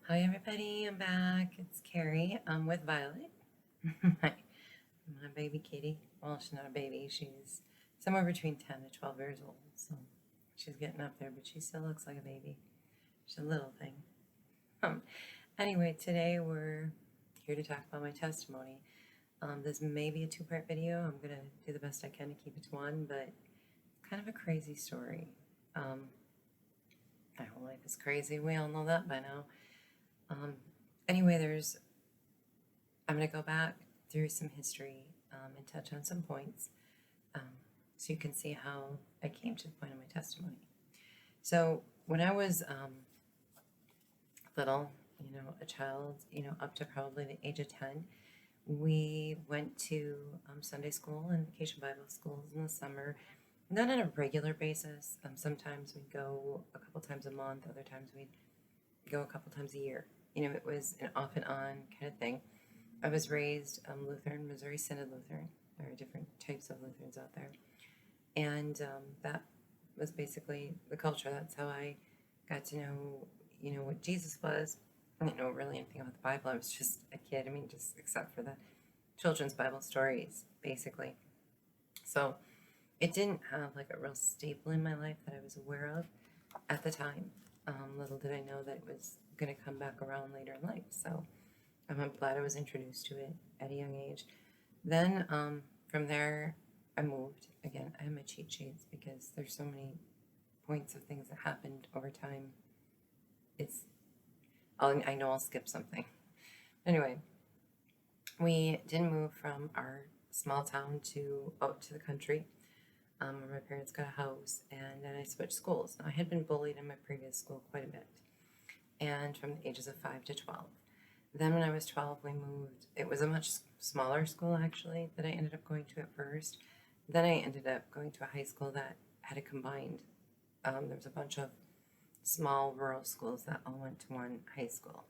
Hi everybody, I'm back. It's Carrie. I'm with Violet, my baby kitty. Well, she's not a baby. She's somewhere between 10 to 12 years old, so she's getting up there, but she still looks like a baby. She's a little thing. Um, anyway, today we're here to talk about my testimony. This may be a two-part video. I'm gonna do the best I can to keep it to one, but kind of a crazy story. My whole life is crazy. We all know that by now. Um, anyway, I'm going to go back through some history and touch on some points so you can see how I came to the point of my testimony. So when I was little, a child, up to probably the age of 10, we went to Sunday school and vacation Bible schools in the summer, not on a regular basis. Sometimes we'd go a couple times a month, other times we'd go a couple times a year. It was an off and on kind of thing. I was raised Lutheran, Missouri Synod Lutheran. There are different types of Lutherans out there. And that was basically the culture. That's how I got to know, what Jesus was. I didn't know really anything about the Bible. I was just a kid. Just except for the children's Bible stories, basically. So it didn't have like a real staple in my life that I was aware of at the time. Little did I know that it was going to come back around later in life. So I'm glad I was introduced to it at a young age. Then from there, I moved. Again, I have my cheat sheets because there's so many points of things that happened over time. I know I'll skip something. Anyway, we did move from our small town to out to the country, where my parents got a house, and then I switched schools. Now, I had been bullied in my previous school quite a bit, and from the ages of 5 to 12. Then when I was 12, we moved. It was a much smaller school, actually, that I ended up going to at first. Then I ended up going to a high school that had a combined. There was a bunch of small rural schools that all went to one high school.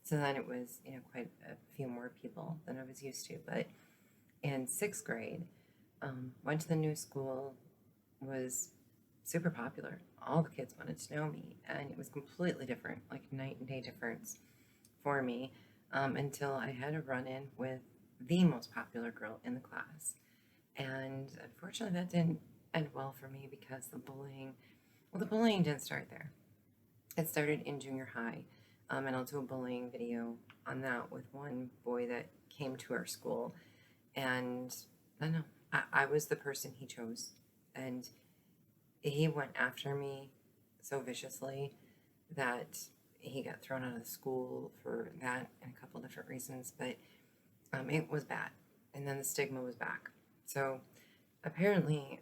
So then it was, quite a few more people than I was used to. But in sixth grade, went to the new school, was super popular. All the kids wanted to know me, and it was completely different, like night and day difference for me, until I had a run-in with the most popular girl in the class. And unfortunately, that didn't end well for me because the bullying didn't start there. It started in junior high, and I'll do a bullying video on that with one boy that came to our school. And I don't know, I was the person he chose, and he went after me so viciously that he got thrown out of the school for that and a couple different reasons, but it was bad. And then the stigma was back. So apparently,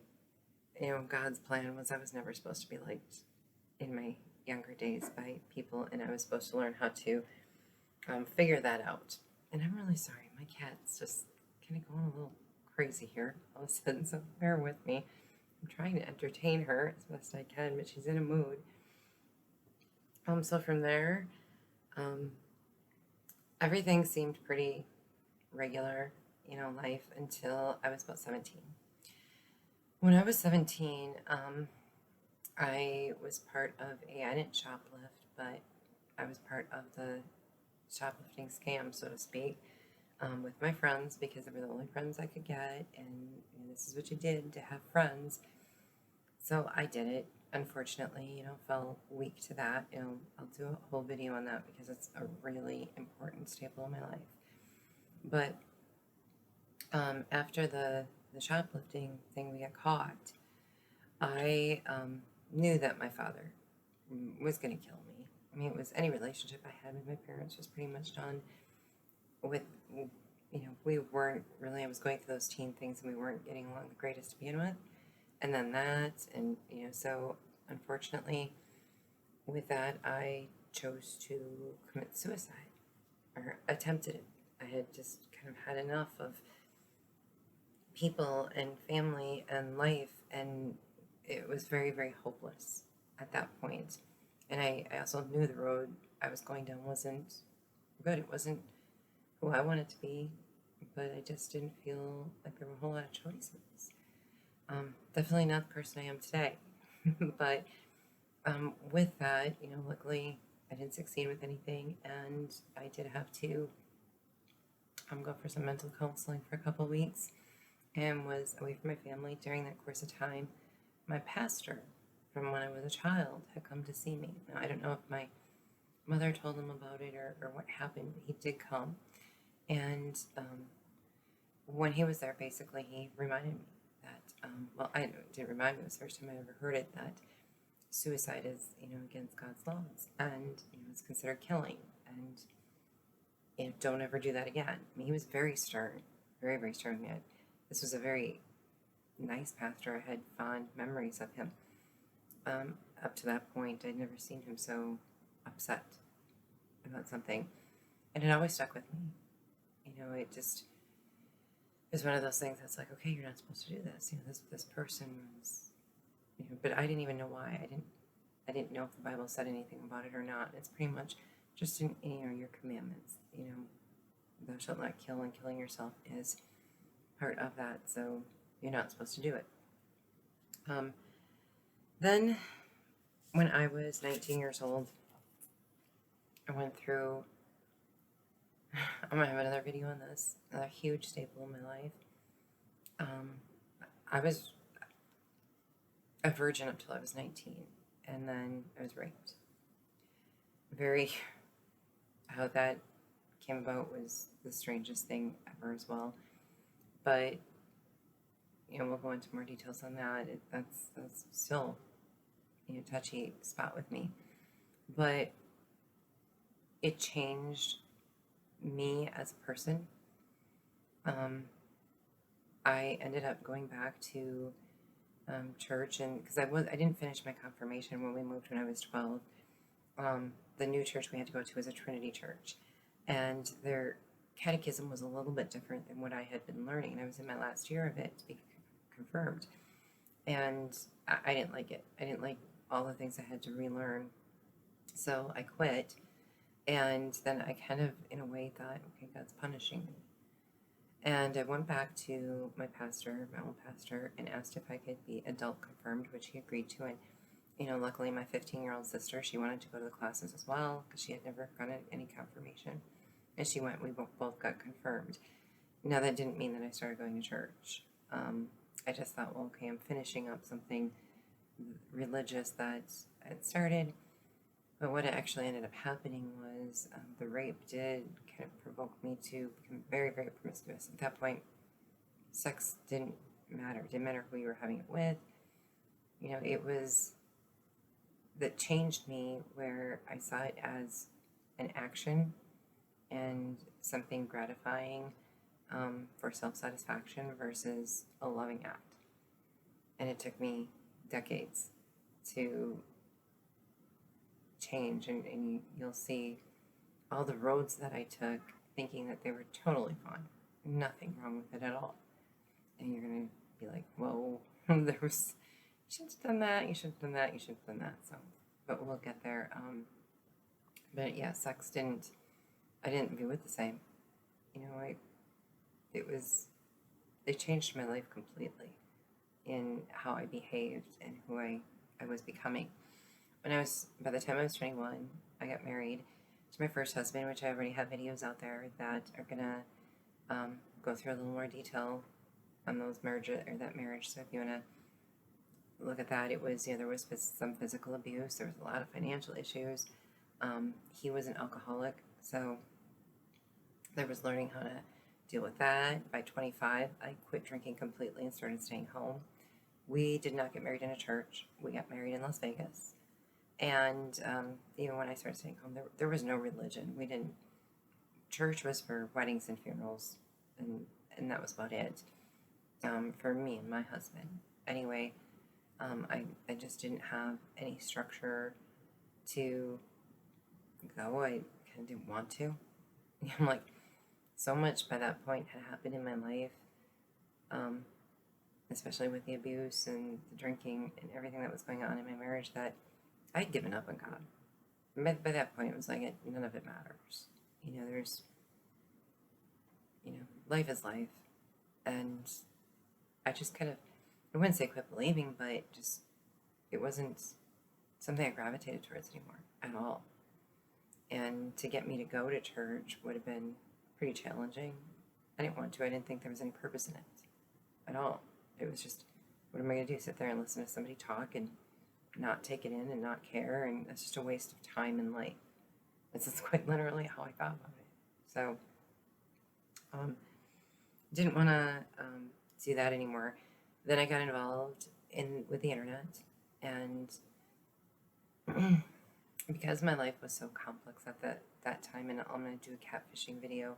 God's plan was I was never supposed to be liked in my younger days by people, and I was supposed to learn how to figure that out. And I'm really sorry, my cat's just kind of going a little crazy here all of a sudden, so bear with me. I'm trying to entertain her as best I can, but she's in a mood. So from there, everything seemed pretty regular, life until I was about 17. When I was 17, I was part of I didn't shoplift, but I was part of the shoplifting scam, so to speak, with my friends because they were the only friends I could get, and this is what you did to have friends. So I did it. Unfortunately, fell weak to that. I'll do a whole video on that because it's a really important staple in my life. But after the shoplifting thing, we got caught. I knew that my father was going to kill me. It was any relationship I had with my parents was pretty much done with, we weren't really, I was going through those teen things and we weren't getting along the greatest to begin with. And then that, and, so unfortunately with that, I chose to commit suicide, or attempted it. I had just kind of had enough of people and family and life, and it was very, very hopeless at that point. And I also knew the road I was going down wasn't good. It wasn't who I wanted to be, but I just didn't feel like there were a whole lot of choices. Definitely not the person I am today. But with that, luckily I didn't succeed with anything, and I did have to go for some mental counseling for a couple of weeks, and was away from my family during that course of time. My pastor from when I was a child had come to see me. Now, I don't know if my mother told him about it or what happened, but he did come. And when he was there, basically, he reminded me that, well, I didn't remind me, it was the first time I ever heard it, that suicide is, against God's laws, and, it's considered killing, and, don't ever do that again. I mean, he was very stern, very, very stern. Yet this was a very nice pastor. I had fond memories of him. Up to that point, I'd never seen him so upset about something, and it always stuck with me. It just is one of those things that's like, okay, you're not supposed to do this. This person was, but I didn't even know why. I didn't know if the Bible said anything about it or not. It's pretty much just in your commandments. Thou shalt not kill, and killing yourself is part of that. So you're not supposed to do it. Then, when I was 19 years old, I went through. I'm gonna have another video on this. Another huge staple in my life. I was a virgin up till I was 19, and then I was raped. How that came about was the strangest thing ever as well. But, we'll go into more details on that. That's still, a touchy spot with me. But it changed me as a person. I ended up going back to church, and because I didn't finish my confirmation when we moved when I was 12. The new church we had to go to was a Trinity church, and their catechism was a little bit different than what I had been learning, and I was in my last year of it to be confirmed, and I didn't like it. I didn't like all the things I had to relearn, so I quit. And then I kind of, in a way, thought, okay, God's punishing me. And I went back to my pastor, my old pastor, and asked if I could be adult confirmed, which he agreed to. And, luckily my 15-year-old sister, she wanted to go to the classes as well, because she had never gotten any confirmation. And she went, we both got confirmed. Now, that didn't mean that I started going to church. I just thought, well, okay, I'm finishing up something religious that I had started. But what actually ended up happening was the rape did kind of provoke me to become very, very promiscuous. At that point, sex didn't matter. It didn't matter who you were having it with. It was that changed me, where I saw it as an action and something gratifying for self-satisfaction versus a loving act. And it took me decades to change, and you'll see all the roads that I took thinking that they were totally fine, nothing wrong with it at all, and you're gonna be like, whoa, you should have done that, you should have done that, you should have done that. So, but we'll get there. But yeah, sex I didn't view it the same. It changed my life completely in how I behaved and who I was becoming. By the time I was 21, I got married to my first husband, which I already have videos out there that are gonna go through a little more detail on that marriage. So if you wanna look at that, it was, there was some physical abuse. There was a lot of financial issues. He was an alcoholic, so there was learning how to deal with that. By 25, I quit drinking completely and started staying home. We did not get married in a church. We got married in Las Vegas. And even when I started staying home, there was no religion. Church was for weddings and funerals, and that was about it for me and my husband. Anyway, I just didn't have any structure to go. I kind of didn't want to. I'm like, so much by that point had happened in my life, especially with the abuse and the drinking and everything that was going on in my marriage, that I'd given up on God. By that point, it was like, none of it matters. Life is life. And I just kind of, I wouldn't say quit believing, but just, it wasn't something I gravitated towards anymore at all. And to get me to go to church would have been pretty challenging. I didn't want to. I didn't think there was any purpose in it at all. It was just, what am I going to do? Sit there and listen to somebody talk and not take it in and not care? And that's just a waste of time and life. That's quite literally how I thought about it. So, didn't want to do that anymore. Then I got involved with the internet, and because my life was so complex at that time, and I'm going to do a catfishing video,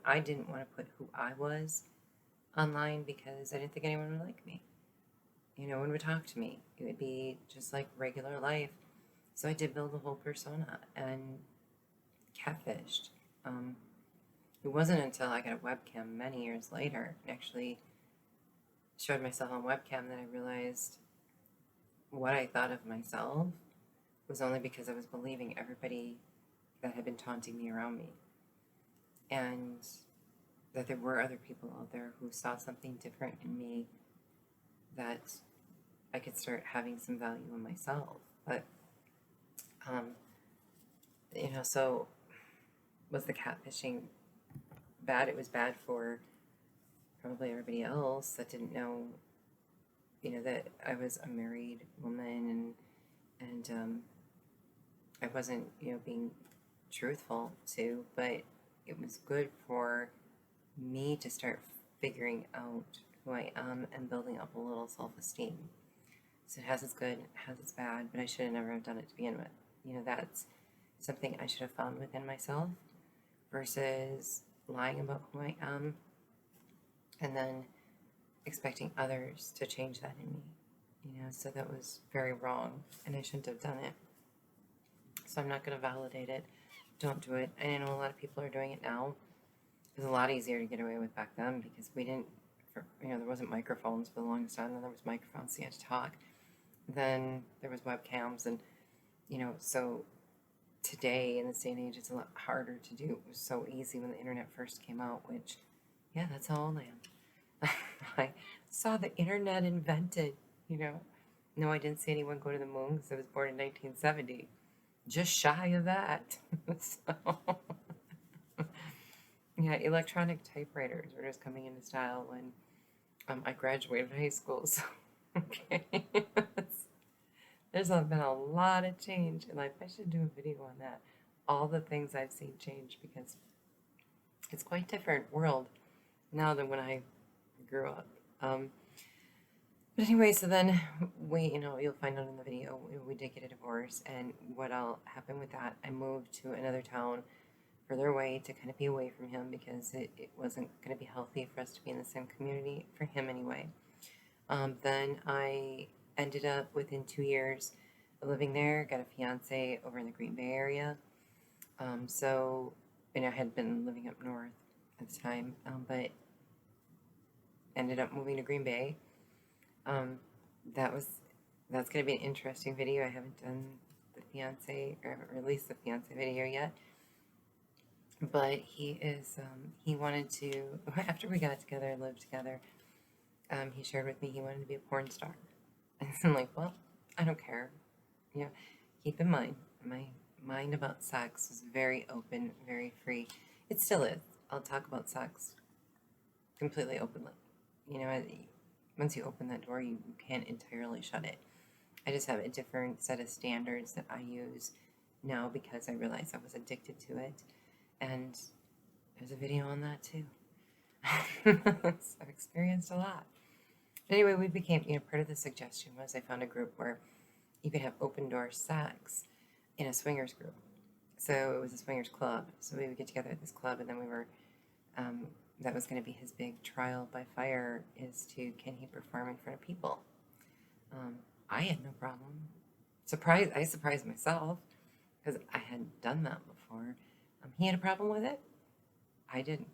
I didn't want to put who I was online because I didn't think anyone would like me. No one would talk to me. It would be just like regular life. So I did build a whole persona and catfished. It wasn't until I got a webcam many years later and actually showed myself on webcam that I realized what I thought of myself was only because I was believing everybody that had been taunting me around me. And that there were other people out there who saw something different in me, that I could start having some value in myself. But, so was the catfishing bad? It was bad for probably everybody else that didn't know, that I was a married woman and I wasn't, being truthful to, but it was good for me to start figuring out who I am and building up a little self-esteem. So it has its good, it has its bad, but I should have never have done it to begin with. That's something I should have found within myself versus lying about who I am and then expecting others to change that in me. So that was very wrong and I shouldn't have done it. So I'm not going to validate it. Don't do it. And I know a lot of people are doing it now. It was a lot easier to get away with back then because we didn't, there wasn't microphones for the longest time. Then there was microphones, so you had to talk. Then there was webcams, and so today in this day and age, it's a lot harder to do. It was so easy when the internet first came out, which, yeah, that's how old I am. I saw the internet invented. No, I didn't see anyone go to the moon because I was born in 1970. Just shy of that. So. Yeah, electronic typewriters were just coming into style when I graduated high school. So, okay. There's been a lot of change in life. I should do a video on that. All the things I've seen change because it's quite different world now than when I grew up. But anyway, so then we, you'll find out in the video, we did get a divorce. And what all happened with that, I moved to another town further away to kind of be away from him because it wasn't going to be healthy for us to be in the same community, for him anyway. Then I ended up within 2 years of living there, got a fiance over in the Green Bay area. And I had been living up north at the time, but ended up moving to Green Bay. That's going to be an interesting video. I haven't done the fiance or released the fiance video yet. But he wanted to, after we got together and lived together, he shared with me he wanted to be a porn star. And I'm like, well, I don't care. Keep in mind, my mind about sex is very open, very free. It still is. I'll talk about sex completely openly. Once you open that door, you can't entirely shut it. I just have a different set of standards that I use now because I realized I was addicted to it. And there's a video on that too. So I've experienced a lot. But anyway, we became, part of the suggestion was I found a group where you could have open door sex in a swingers group. So it was a swingers club. So we would get together at this club, and then we were, that was going to be his big trial by fire, is can he perform in front of people? I had no problem. I surprised myself because I hadn't done that before. He had a problem with it. I didn't.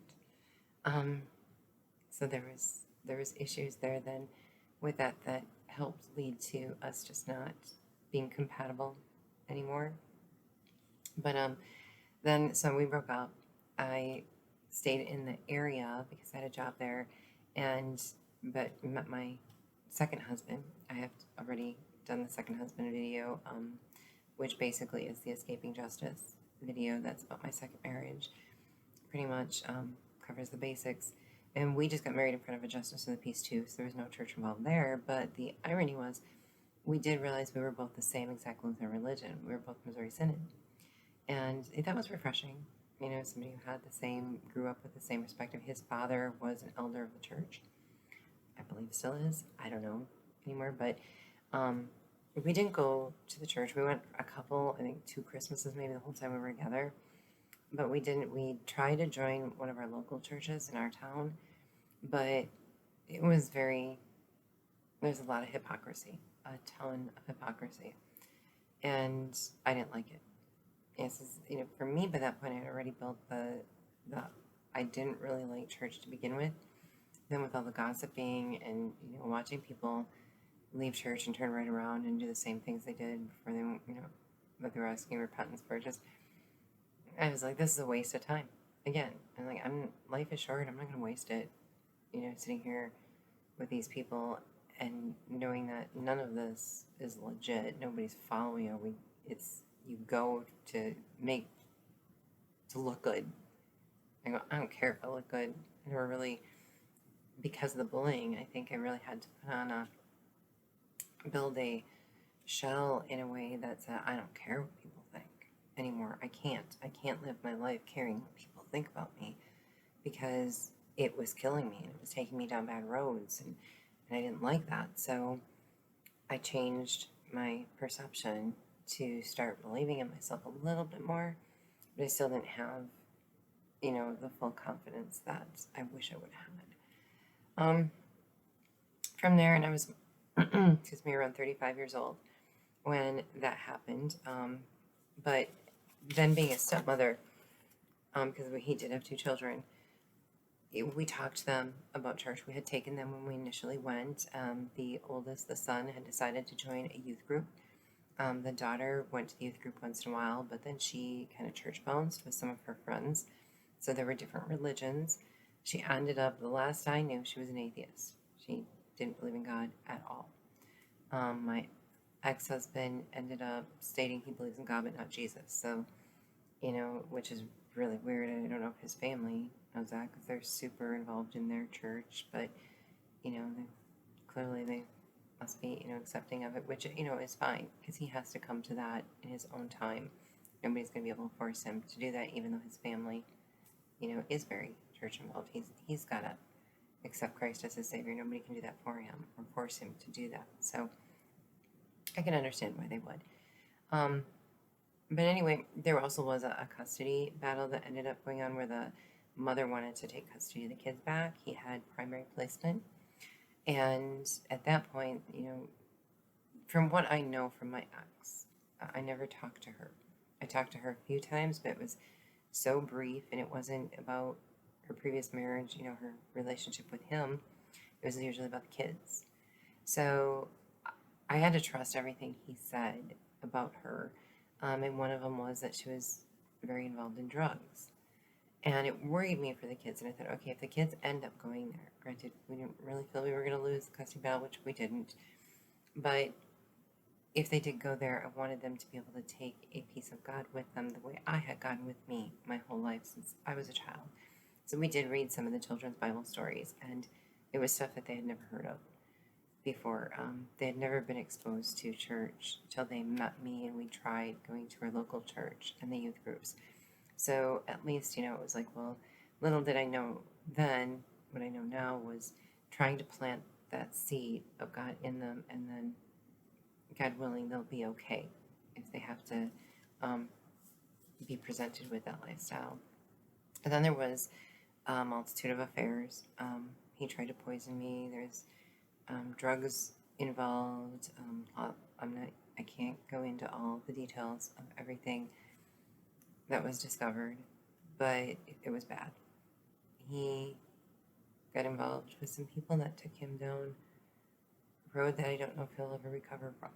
So there was issues there then with that helped lead to us just not being compatible anymore. But then so we broke up. I stayed in the area because I had a job there, but met my second husband. I have already done the second husband video which basically is the Escaping Justice video that's about my second marriage. Pretty much covers the basics. And we just got married in front of a justice of the peace too, so there was no church involved there. But the irony was, we did realize we were both the same exact Lutheran religion. We were both Missouri Synod. And that was refreshing. Somebody who had grew up with the same perspective. His father was an elder of the church. I believe still is. I don't know anymore. But we didn't go to the church. We went I think 2 Christmases maybe the whole time we were together. But we didn't. We tried to join one of our local churches in our town. But it was there's a lot of hypocrisy. A ton of hypocrisy. And I didn't like it. For me, by that point, I had already built I didn't really like church to begin with. Then with all the gossiping and, watching people leave church and turn right around and do the same things they did before they, that they were asking repentance for, I was like, this is a waste of time. Again, I'm like, life is short. I'm not going to waste it, sitting here with these people and knowing that none of this is legit. Nobody's following you. You go to look good. I go, I don't care if I look good. And we're really, because of the bullying, I think I really had to build a shell in a way that said, I don't care what people think anymore. I can't live my life caring what people think about me, because it was killing me and it was taking me down bad roads, and I didn't like that. So I changed my perception to start believing in myself a little bit more, but I still didn't have, the full confidence that I wish I would have had. From there, and I was, around 35 years old when that happened. But then being a stepmother, because he did have 2 children, we talked to them about church. We had taken them when we initially went. The oldest, the son, had decided to join a youth group. The daughter went to the youth group once in a while, but then she kind of church bounced with some of her friends. So there were different religions. She ended up, the last I knew, she was an atheist. She didn't believe in God at all. My ex-husband ended up stating he believes in God but not Jesus. So, which is really weird. I don't know if his family knows that, because they're super involved in their church. But, clearly they must be, accepting of it, which, is fine, because he has to come to that in his own time. Nobody's going to be able to force him to do that, even though his family, is very church involved. He's got to accept Christ as his Savior. Nobody can do that for him or force him to do that. So I can understand why they would. But anyway, there also was a custody battle that ended up going on where the mother wanted to take custody of the kids back. He had primary placement. And at that point, from what I know from my ex, I never talked to her. I talked to her a few times, but it was so brief, and it wasn't about her previous marriage, her relationship with him. It was usually about the kids. So I had to trust everything he said about her. And one of them was that she was very involved in drugs. And it worried me for the kids. And I thought, okay, if the kids end up going there, granted, we didn't really feel we were going to lose the custody battle, which we didn't. But if they did go there, I wanted them to be able to take a piece of God with them the way I had gotten with me my whole life since I was a child. So we did read some of the children's Bible stories, and it was stuff that they had never heard of before. They had never been exposed to church till they met me, and we tried going to our local church and the youth groups. So at least, it was like, well, little did I know then, what I know now was trying to plant that seed of God in them, and then, God willing, they'll be okay if they have to be presented with that lifestyle. And then there was a multitude of affairs. He tried to poison me. There's drugs involved. I can't go into all the details of everything that was discovered, but it was bad. He got involved with some people that took him down a road that I don't know if he'll ever recover from.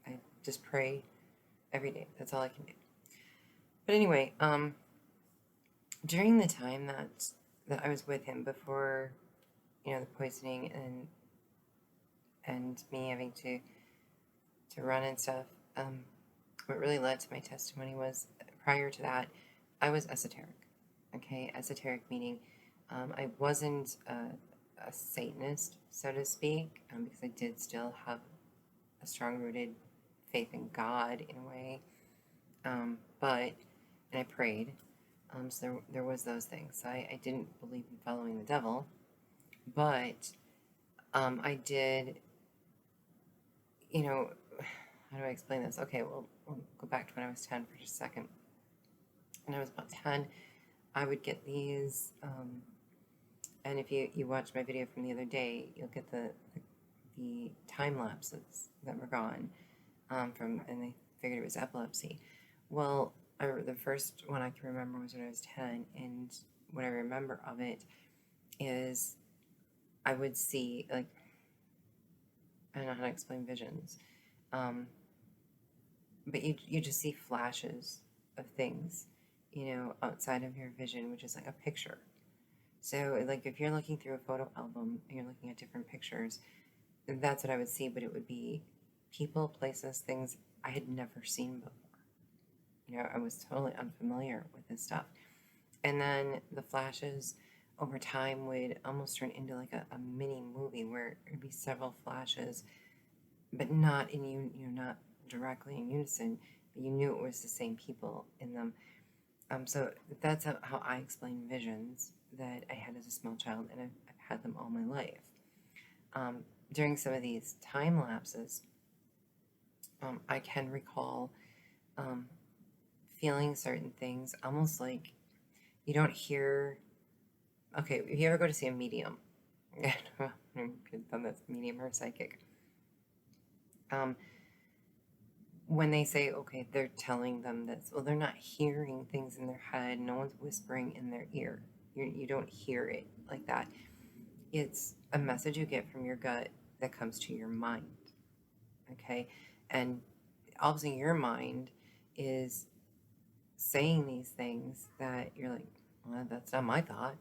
I just pray every day. That's all I can do. But anyway, during the time that I was with him before, the poisoning and me having to to run and stuff. What really led to my testimony was, prior to that, I was esoteric. Okay, esoteric meaning I wasn't a Satanist, so to speak, because I did still have a strong-rooted faith in God in a way, but and I prayed, so there was those things. I didn't believe in following the devil, but I did, you know, how do I explain this? Okay, well, we'll go back to when I was 10 for just a second. When I was about 10, I would get these, and if you watch my video from the other day, you'll get the time lapses that were gone and they figured it was epilepsy. Well, the first one I can remember was when I was 10, and what I remember of it is I would see, like, I don't know how to explain visions, but you just see flashes of things, outside of your vision, which is like a picture. So, like, if you're looking through a photo album and you're looking at different pictures, that's what I would see, but it would be people, places, things I had never seen before. I was totally unfamiliar with this stuff. And then the flashes over time would almost turn into like a mini movie where it'd be several flashes, but not not directly in unison, but you knew it was the same people in them. So that's how I explain visions that I had as a small child, and I've had them all my life. During some of these time lapses, I can recall feeling certain things, almost like you don't hear. Okay, if you ever go to see a medium, I could have done this, medium or psychic. When they say, okay, they're telling them this, well, they're not hearing things in their head. No one's whispering in their ear. You don't hear it like that. It's a message you get from your gut that comes to your mind. Okay, and obviously your mind is saying these things that you're like, well, that's not my thought.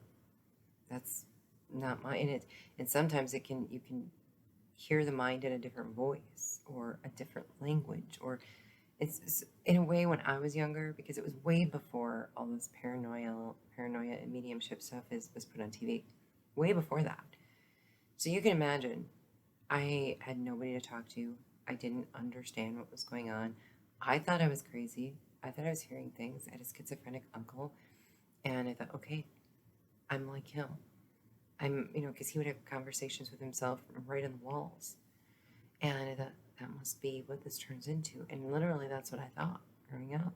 That's not my, and sometimes you can hear the mind in a different voice or a different language, or it's in a way, when I was younger, because it was way before all this paranoia and mediumship stuff was put on TV, way before that. So you can imagine, I had nobody to talk to. I didn't understand what was going on. I thought I was crazy. I thought I was hearing things. I had a schizophrenic uncle, and I thought, okay, I'm like him. I'm, because he would have conversations with himself right on the walls. And I thought, that must be what this turns into. And literally, that's what I thought growing up.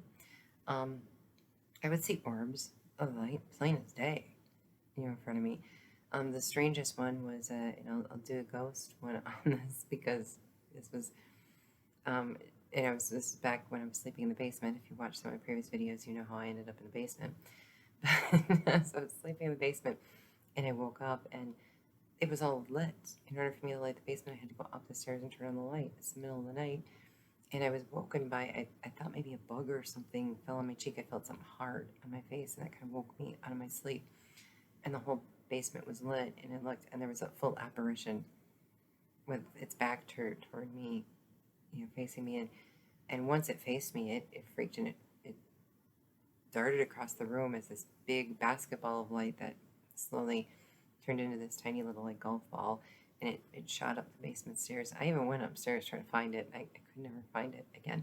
I would see orbs of light, plain as day, in front of me. The strangest one was, I'll do a ghost one on this, because this was, this is back when I was sleeping in the basement. If you watch some of my previous videos, you know how I ended up in the basement. So I was sleeping in the basement, and I woke up, and it was all lit. In order for me to light the basement, I had to go up the stairs and turn on the light. It's the middle of the night, and I was woken by, I thought maybe a bug or something fell on my cheek. I felt something hard on my face, and that kind of woke me out of my sleep. And the whole basement was lit, and I looked, and there was a full apparition with its back turned toward me, facing me. And once it faced me, it freaked, and it darted across the room as this big basketball of light that slowly turned into this tiny little like golf ball, and it shot up the basement stairs. I even went upstairs trying to find it. I could never find it again.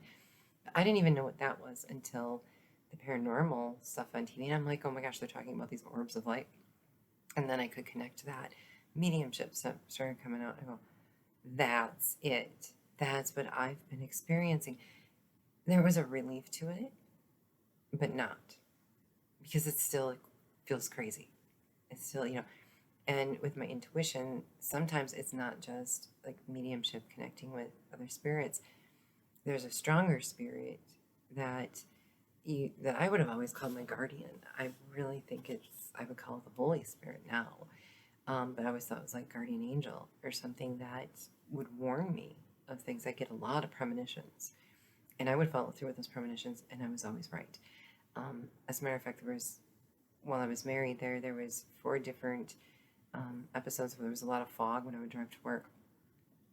But I didn't even know what that was until the paranormal stuff on TV, and I'm like, oh my gosh, they're talking about these orbs of light. And then I could connect to that. Mediumship stuff started coming out. I go, that's it. That's what I've been experiencing. There was a relief to it, but not, because it still feels crazy. It's still, and with my intuition, sometimes it's not just like mediumship connecting with other spirits. There's a stronger spirit that I would have always called my guardian. I really think I would call it the Holy Spirit now. But I always thought it was like guardian angel or something that would warn me of things. I get a lot of premonitions, and I would follow through with those premonitions, and I was always right. As a matter of fact, while I was married, there was 4 different episodes where there was a lot of fog when I would drive to work.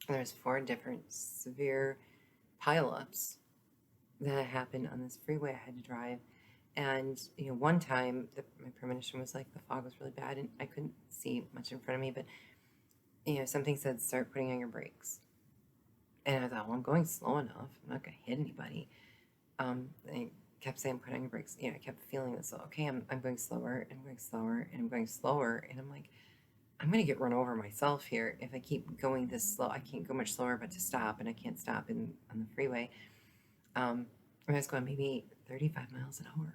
There was 4 different severe pileups that happened on this freeway I had to drive. And, one time my premonition was like the fog was really bad and I couldn't see much in front of me, but, something said, start putting on your brakes. And I thought, well, I'm going slow enough. I'm not going to hit anybody. They kept saying, put on your brakes. I kept feeling this. So, okay, I'm going slower and I'm going slower and I'm going slower. And I'm like, I'm going to get run over myself here if I keep going this slow. I can't go much slower but to stop, and I can't stop on the freeway. I was going maybe 35 miles an hour,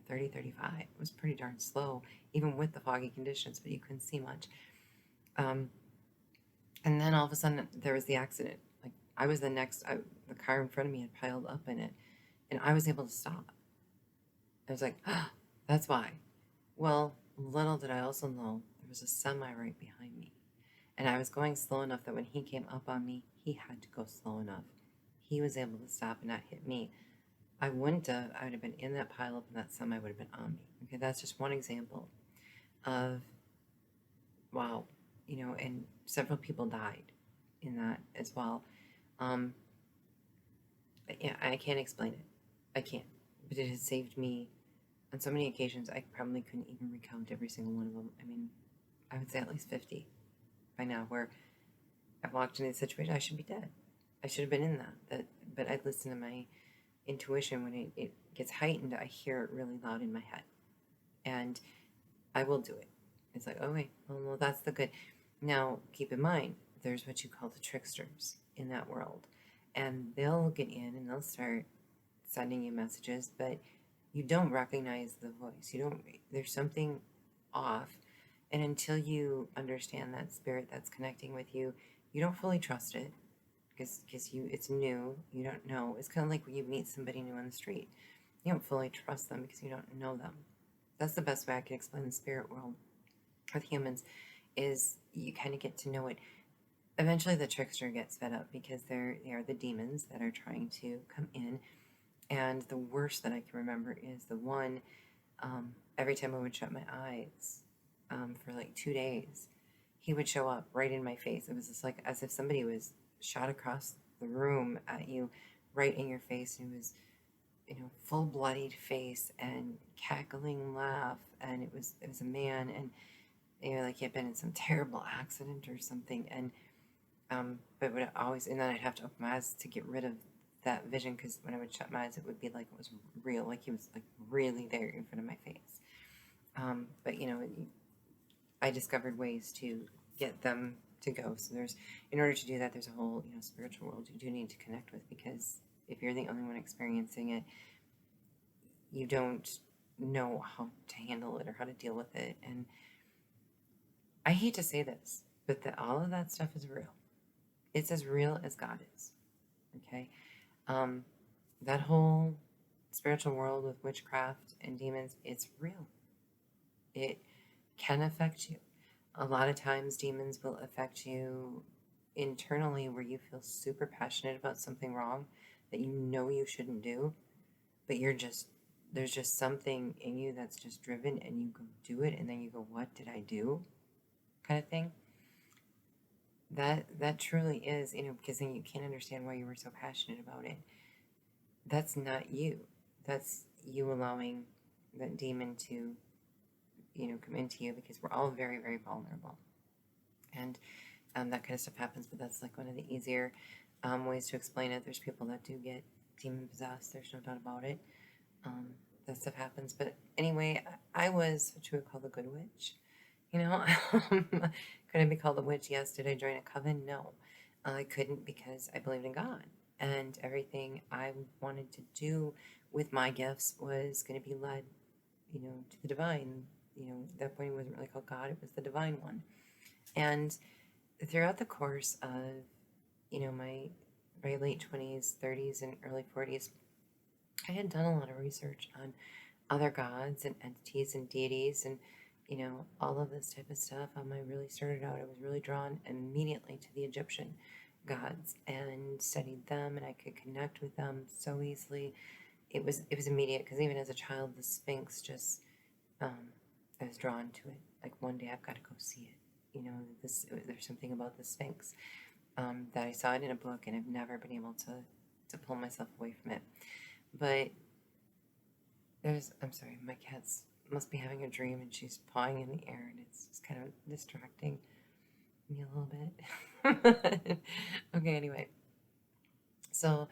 30, 35. It was pretty darn slow, even with the foggy conditions, but you couldn't see much. And then all of a sudden there was the accident. Like I was the car in front of me had piled up in it, and I was able to stop. I was like, oh, that's why. Well, little did I also know there was a semi right behind me. And I was going slow enough that when he came up on me, he had to go slow enough. He was able to stop and not hit me. I wouldn't have. I would have been in that pileup and that semi would have been on me. Okay, that's just one example of, wow, and several people died in that as well. Yeah, I can't explain it. I can't. But it has saved me on so many occasions. I probably couldn't even recount every single one of them. I mean, I would say at least 50 by now, where I've walked into a situation I should be dead. I should have been in that. But I listen to my intuition when it gets heightened. I hear it really loud in my head, and I will do it. It's like, oh wait, well that's the good. Now keep in mind, there's what you call the tricksters in that world, and they'll get in and they'll start sending you messages, but you don't recognize the voice. There's something off, and until you understand that spirit that's connecting with you, you don't fully trust it because it's new. You don't know. It's kind of like when you meet somebody new on the street. You don't fully trust them because you don't know them. That's the best way I can explain the spirit world with humans, is you kind of get to know it. Eventually the trickster gets fed up because they are the demons that are trying to come in. And the worst that I can remember is the one, every time I would shut my eyes for like 2 days, he would show up right in my face. It was just like as if somebody was shot across the room at you, right in your face. And it was, full bloodied face and cackling laugh. And it was a man, and like he had been in some terrible accident or something. And but would always, and then I'd have to open my eyes to get rid of that vision, because when I would shut my eyes, it would be like it was real, like he was like really there in front of my face. But I discovered ways to get them to go. So in order to do that, there's a whole spiritual world you do need to connect with, because if you're the only one experiencing it, you don't know how to handle it or how to deal with it. And I hate to say this, but all of that stuff is real. It's as real as God is. Okay. That whole spiritual world with witchcraft and demons, it's real. It can affect you. A lot of times demons will affect you internally, where you feel super passionate about something wrong that you shouldn't do, but there's just something in you that's just driven, and you go do it, and then you go, what did I do? Kind of thing. That truly is, because then you can't understand why you were so passionate about it. That's not you. That's you allowing that demon to, come into you, because we're all very, very vulnerable. And that kind of stuff happens, but that's like one of the easier ways to explain it. There's people that do get demon possessed. There's no doubt about it. That stuff happens. But anyway, I was what you would call the good witch. Could I be called a witch? Yes. Did I join a coven? No. I couldn't, because I believed in God. And everything I wanted to do with my gifts was going to be led, to the divine. At that point it wasn't really called God. It was the divine one. And throughout the course of, my late 20s, 30s, and early 40s, I had done a lot of research on other gods and entities and deities and, all of this type of stuff. I really started out, I was really drawn immediately to the Egyptian gods and studied them, and I could connect with them so easily. It was immediate, because even as a child, the Sphinx just, I was drawn to it. Like one day I've got to go see it. There's something about the Sphinx that I saw it in a book, and I've never been able to to pull myself away from it. But I'm sorry, my cat's must be having a dream and she's pawing in the air and it's just kind of distracting me a little bit. Okay, anyway. So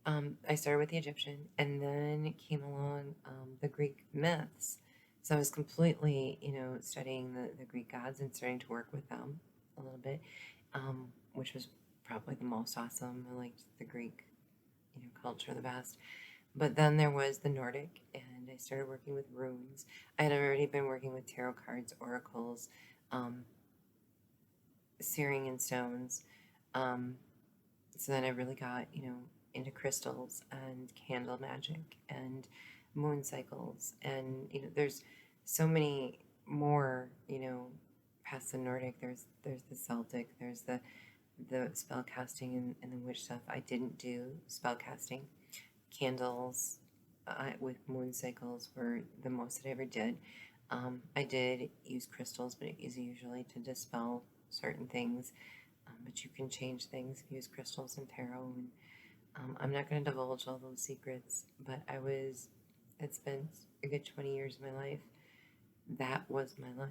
I started with the Egyptian and then came along the Greek myths. So I was completely, studying the Greek gods and starting to work with them a little bit, which was probably the most awesome. I liked the Greek, culture the best. But then there was the Nordic, and I started working with runes. I had already been working with tarot cards, oracles, searing in stones. So then I really got, into crystals and candle magic and moon cycles. And, there's so many more, past the Nordic. There's the Celtic, there's the spell casting and the witch stuff. I didn't do spell casting. Candles with moon cycles were the most that I ever did. I did use crystals, but it is usually to dispel certain things. But you can change things, use crystals and tarot. And I'm not going to divulge all those secrets, but it spent a good 20 years of my life. That was my life.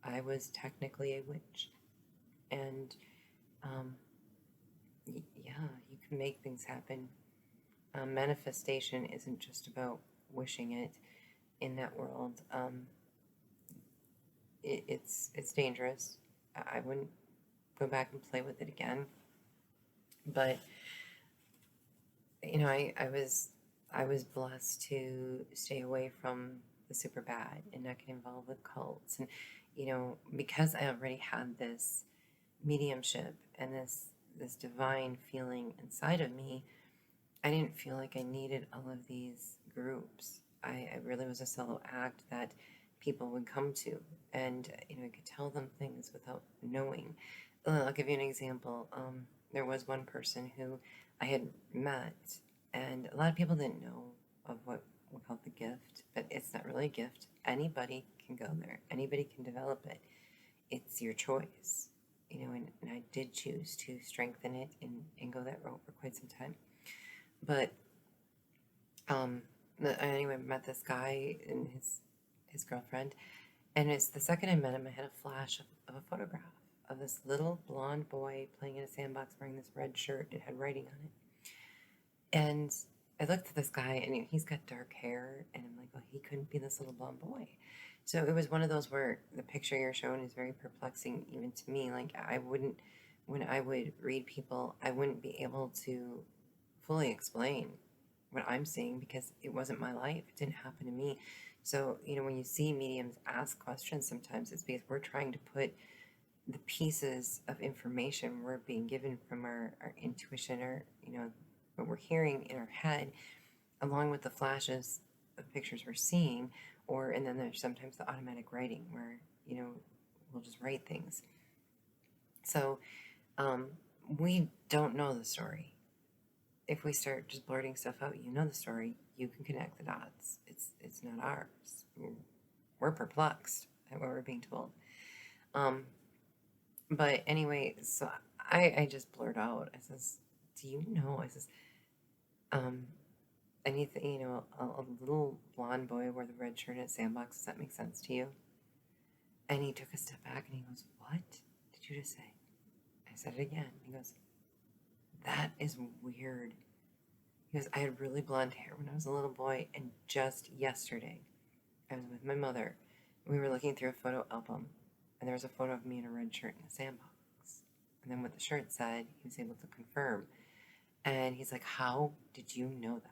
I was technically a witch. And yeah, you can make things happen. Manifestation isn't just about wishing it in that world. It's dangerous. I wouldn't go back and play with it again. But I was blessed to stay away from the super bad and not get involved with cults. And because I already had this mediumship and this divine feeling inside of me, I didn't feel like I needed all of these groups. I really was a solo act that people would come to, and I could tell them things without knowing. I'll give you an example. There was one person who I had met, and a lot of people didn't know of what we call the gift, but it's not really a gift. Anybody can go there. Anybody can develop it. It's your choice, and I did choose to strengthen it and go that route for quite some time. But anyway, I met this guy and his girlfriend, and it's the second I met him, I had a flash of a photograph of this little blonde boy playing in a sandbox wearing this red shirt. It had writing on it. And I looked at this guy, and he's got dark hair, and I'm like, well, he couldn't be this little blonde boy. So it was one of those where the picture you're showing is very perplexing even to me. Like, when I would read people, I wouldn't be able to fully explain what I'm seeing because it wasn't my life. It didn't happen to me. So, when you see mediums ask questions, sometimes it's because we're trying to put the pieces of information we're being given from our intuition or, what we're hearing in our head, along with the flashes of pictures we're seeing, and then there's sometimes the automatic writing where, we'll just write things. So, we don't know the story. If we start just blurting stuff out, the story, you can connect the dots. It's not ours. We're perplexed at what we're being told. But anyway, so I just blurt out. I says, do you know? I says, anything, a little blonde boy wore the red shirt at Sandbox. Does that make sense to you? And he took a step back and he goes, what did you just say? I said it again. He goes, that is weird. He goes, I had really blonde hair when I was a little boy, and just yesterday, I was with my mother. We were looking through a photo album, and there was a photo of me in a red shirt in a sandbox. And then what the shirt said, he was able to confirm. And he's like, how did you know that?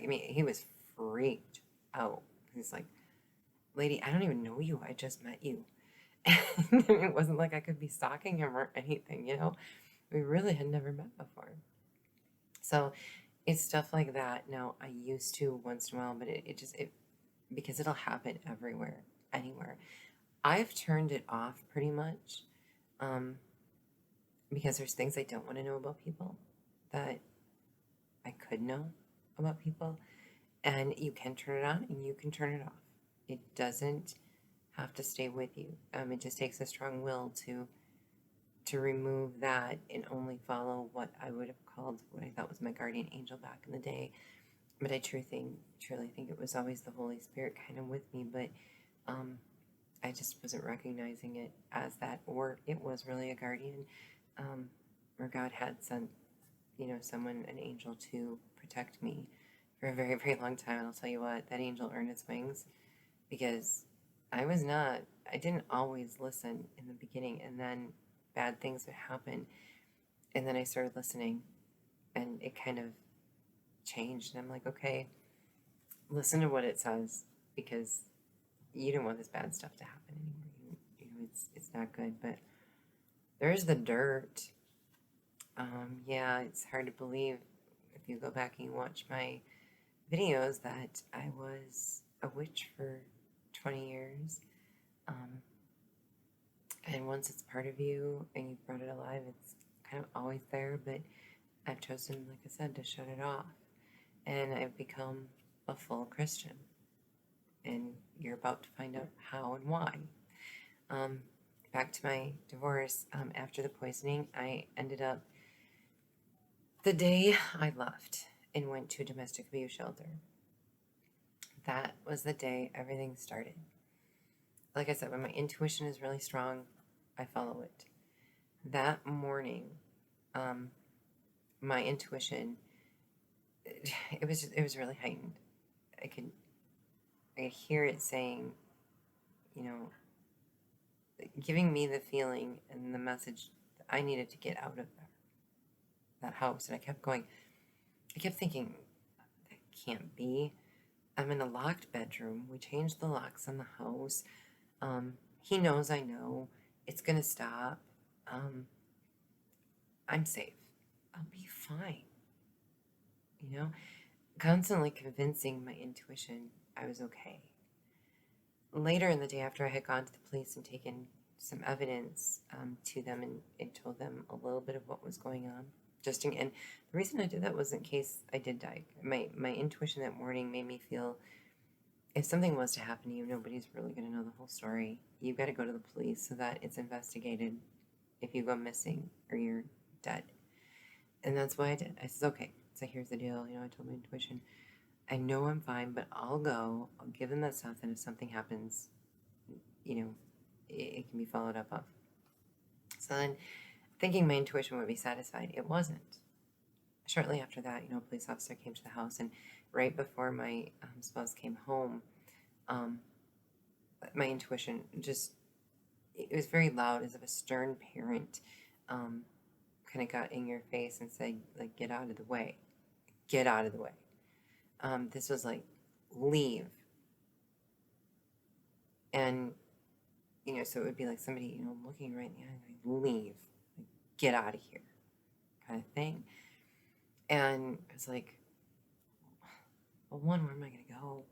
He was freaked out. He's like, lady, I don't even know you. I just met you. And it wasn't like I could be stalking him or anything, We really had never met before. So it's stuff like that. Now, I used to once in a while, but because it'll happen everywhere, anywhere. I've turned it off pretty much because there's things I don't want to know about people that I could know about people. And you can turn it on and you can turn it off. It doesn't have to stay with you. It just takes a strong will to to remove that and only follow what I would have called what I thought was my guardian angel back in the day. But I truly think it was always the Holy Spirit kind of with me, but I just wasn't recognizing it as that, or it was really a guardian, or God had sent, someone, an angel, to protect me for a very, very long time. And I'll tell you what, that angel earned its wings, because I didn't always listen in the beginning, and then bad things would happen, and then I started listening, and it kind of changed, and I'm like, okay, listen to what it says, because you don't want this bad stuff to happen anymore. It's not good. But there's the dirt. Yeah, it's hard to believe if you go back and you watch my videos that I was a witch for 20 years. And once it's part of you and you've brought it alive, it's kind of always there. But I've chosen, like I said, to shut it off. And I've become a full Christian. And you're about to find out how and why. Back to my divorce, after the poisoning, I ended up, the day I left and went to a domestic abuse shelter, that was the day everything started. Like I said, when my intuition is really strong, I follow it. That morning, my intuition, it was really heightened. I could hear it saying, giving me the feeling and the message that I needed to get out of that house. And I kept thinking, that can't be. I'm in a locked bedroom. We changed the locks on the house. He knows I know. It's going to stop. I'm safe. I'll be fine. Constantly convincing my intuition I was okay. Later in the day, after I had gone to the police and taken some evidence to them and told them a little bit of what was going on, and the reason I did that was in case I did die. My intuition that morning made me feel, if something was to happen to you, nobody's really going to know the whole story. You've got to go to the police so that it's investigated if you go missing or you're dead. And that's what I did. I said, okay, so here's the deal. I told my intuition, I know I'm fine, but I'll go. I'll give them that stuff, and if something happens, it can be followed up on. So then, thinking my intuition would be satisfied, it wasn't. Shortly after that, a police officer came to the house, and right before my spouse came home, my intuition it was very loud, as if a stern parent kind of got in your face and said, like, get out of the way. Get out of the way. This was like, leave. And, so it would be like somebody, looking right in the eye, like, leave. Like, get out of here, kind of thing. And I was like, well, one, where am I going to go?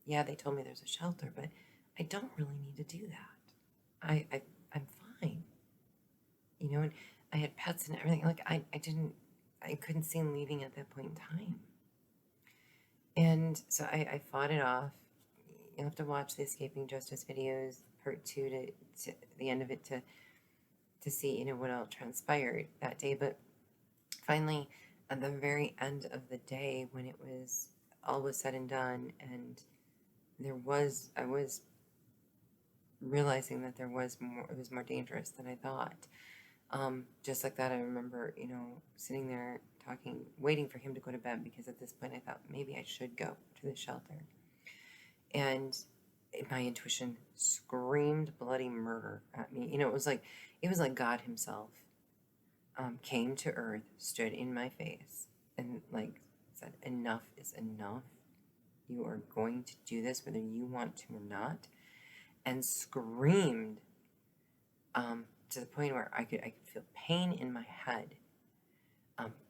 Yeah, they told me there's a shelter, but I don't really need to do that. I'm fine. And I had pets and everything. Like, I couldn't see him leaving at that point in time. And so I fought it off. You'll have to watch the Escaping Justice videos, part 2, to the end of it, to see, what all transpired that day. But finally, at the very end of the day, when it was all was said and done, and I was realizing that it was more dangerous than I thought. Just like that, I remember, sitting there talking, waiting for him to go to bed, because at this point I thought maybe I should go to the shelter. And my intuition screamed bloody murder at me. It was like God himself came to earth, stood in my face, and said, enough is enough. You are going to do this whether you want to or not. And screamed to the point where I could feel pain in my head.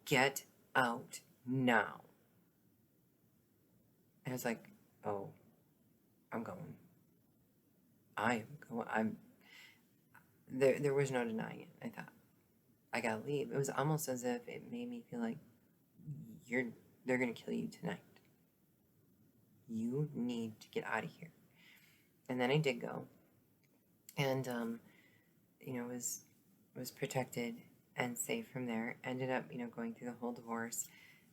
Get out now. And I was like, oh, I'm going. I am going. There was no denying it. I thought, I gotta leave. It was almost as if it made me feel like, they're gonna kill you tonight. You need to get out of here. And then I did go. And, it was was protected and safe from there. Ended up, going through the whole divorce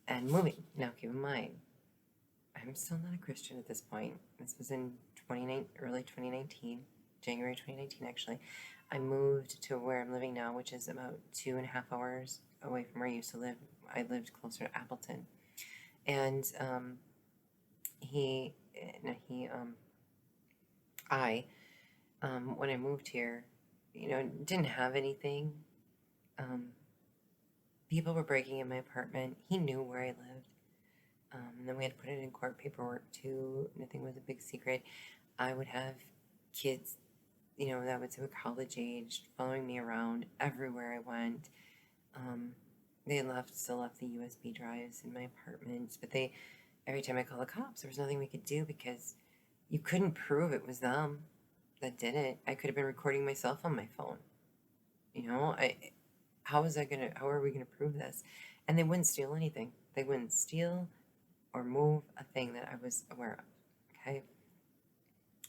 and moving. Now, keep in mind, I'm still not a Christian at this point. This was in early 2019, January 2019, actually. I moved to where I'm living now, which is about 2.5 hours away from where I used to live. I lived closer to Appleton. And when I moved here, didn't have anything. People were breaking in my apartment. He knew where I lived. And then we had to put it in court paperwork too. Nothing was a big secret. I would have kids, that would say were college aged, following me around everywhere I went. They still left the USB drives in my apartment, but every time I called the cops, there was nothing we could do because you couldn't prove it was them that did it. I could have been recording myself on my phone. How are we gonna prove this? And they wouldn't steal anything. They wouldn't steal or move a thing that I was aware of. Okay.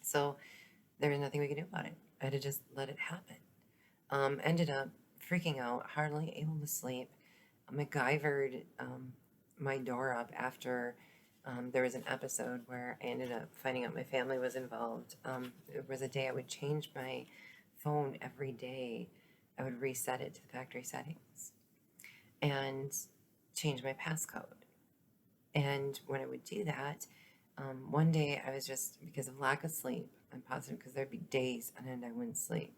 So there was nothing we could do about it. I had to just let it happen. Ended up freaking out, hardly able to sleep. MacGyvered my door up after there was an episode where I ended up finding out my family was involved. It was a day I would change my phone every day. I would reset it to the factory settings and change my passcode. And when I would do that, one day I was just, because of lack of sleep, I'm positive because there'd be days on end I wouldn't sleep.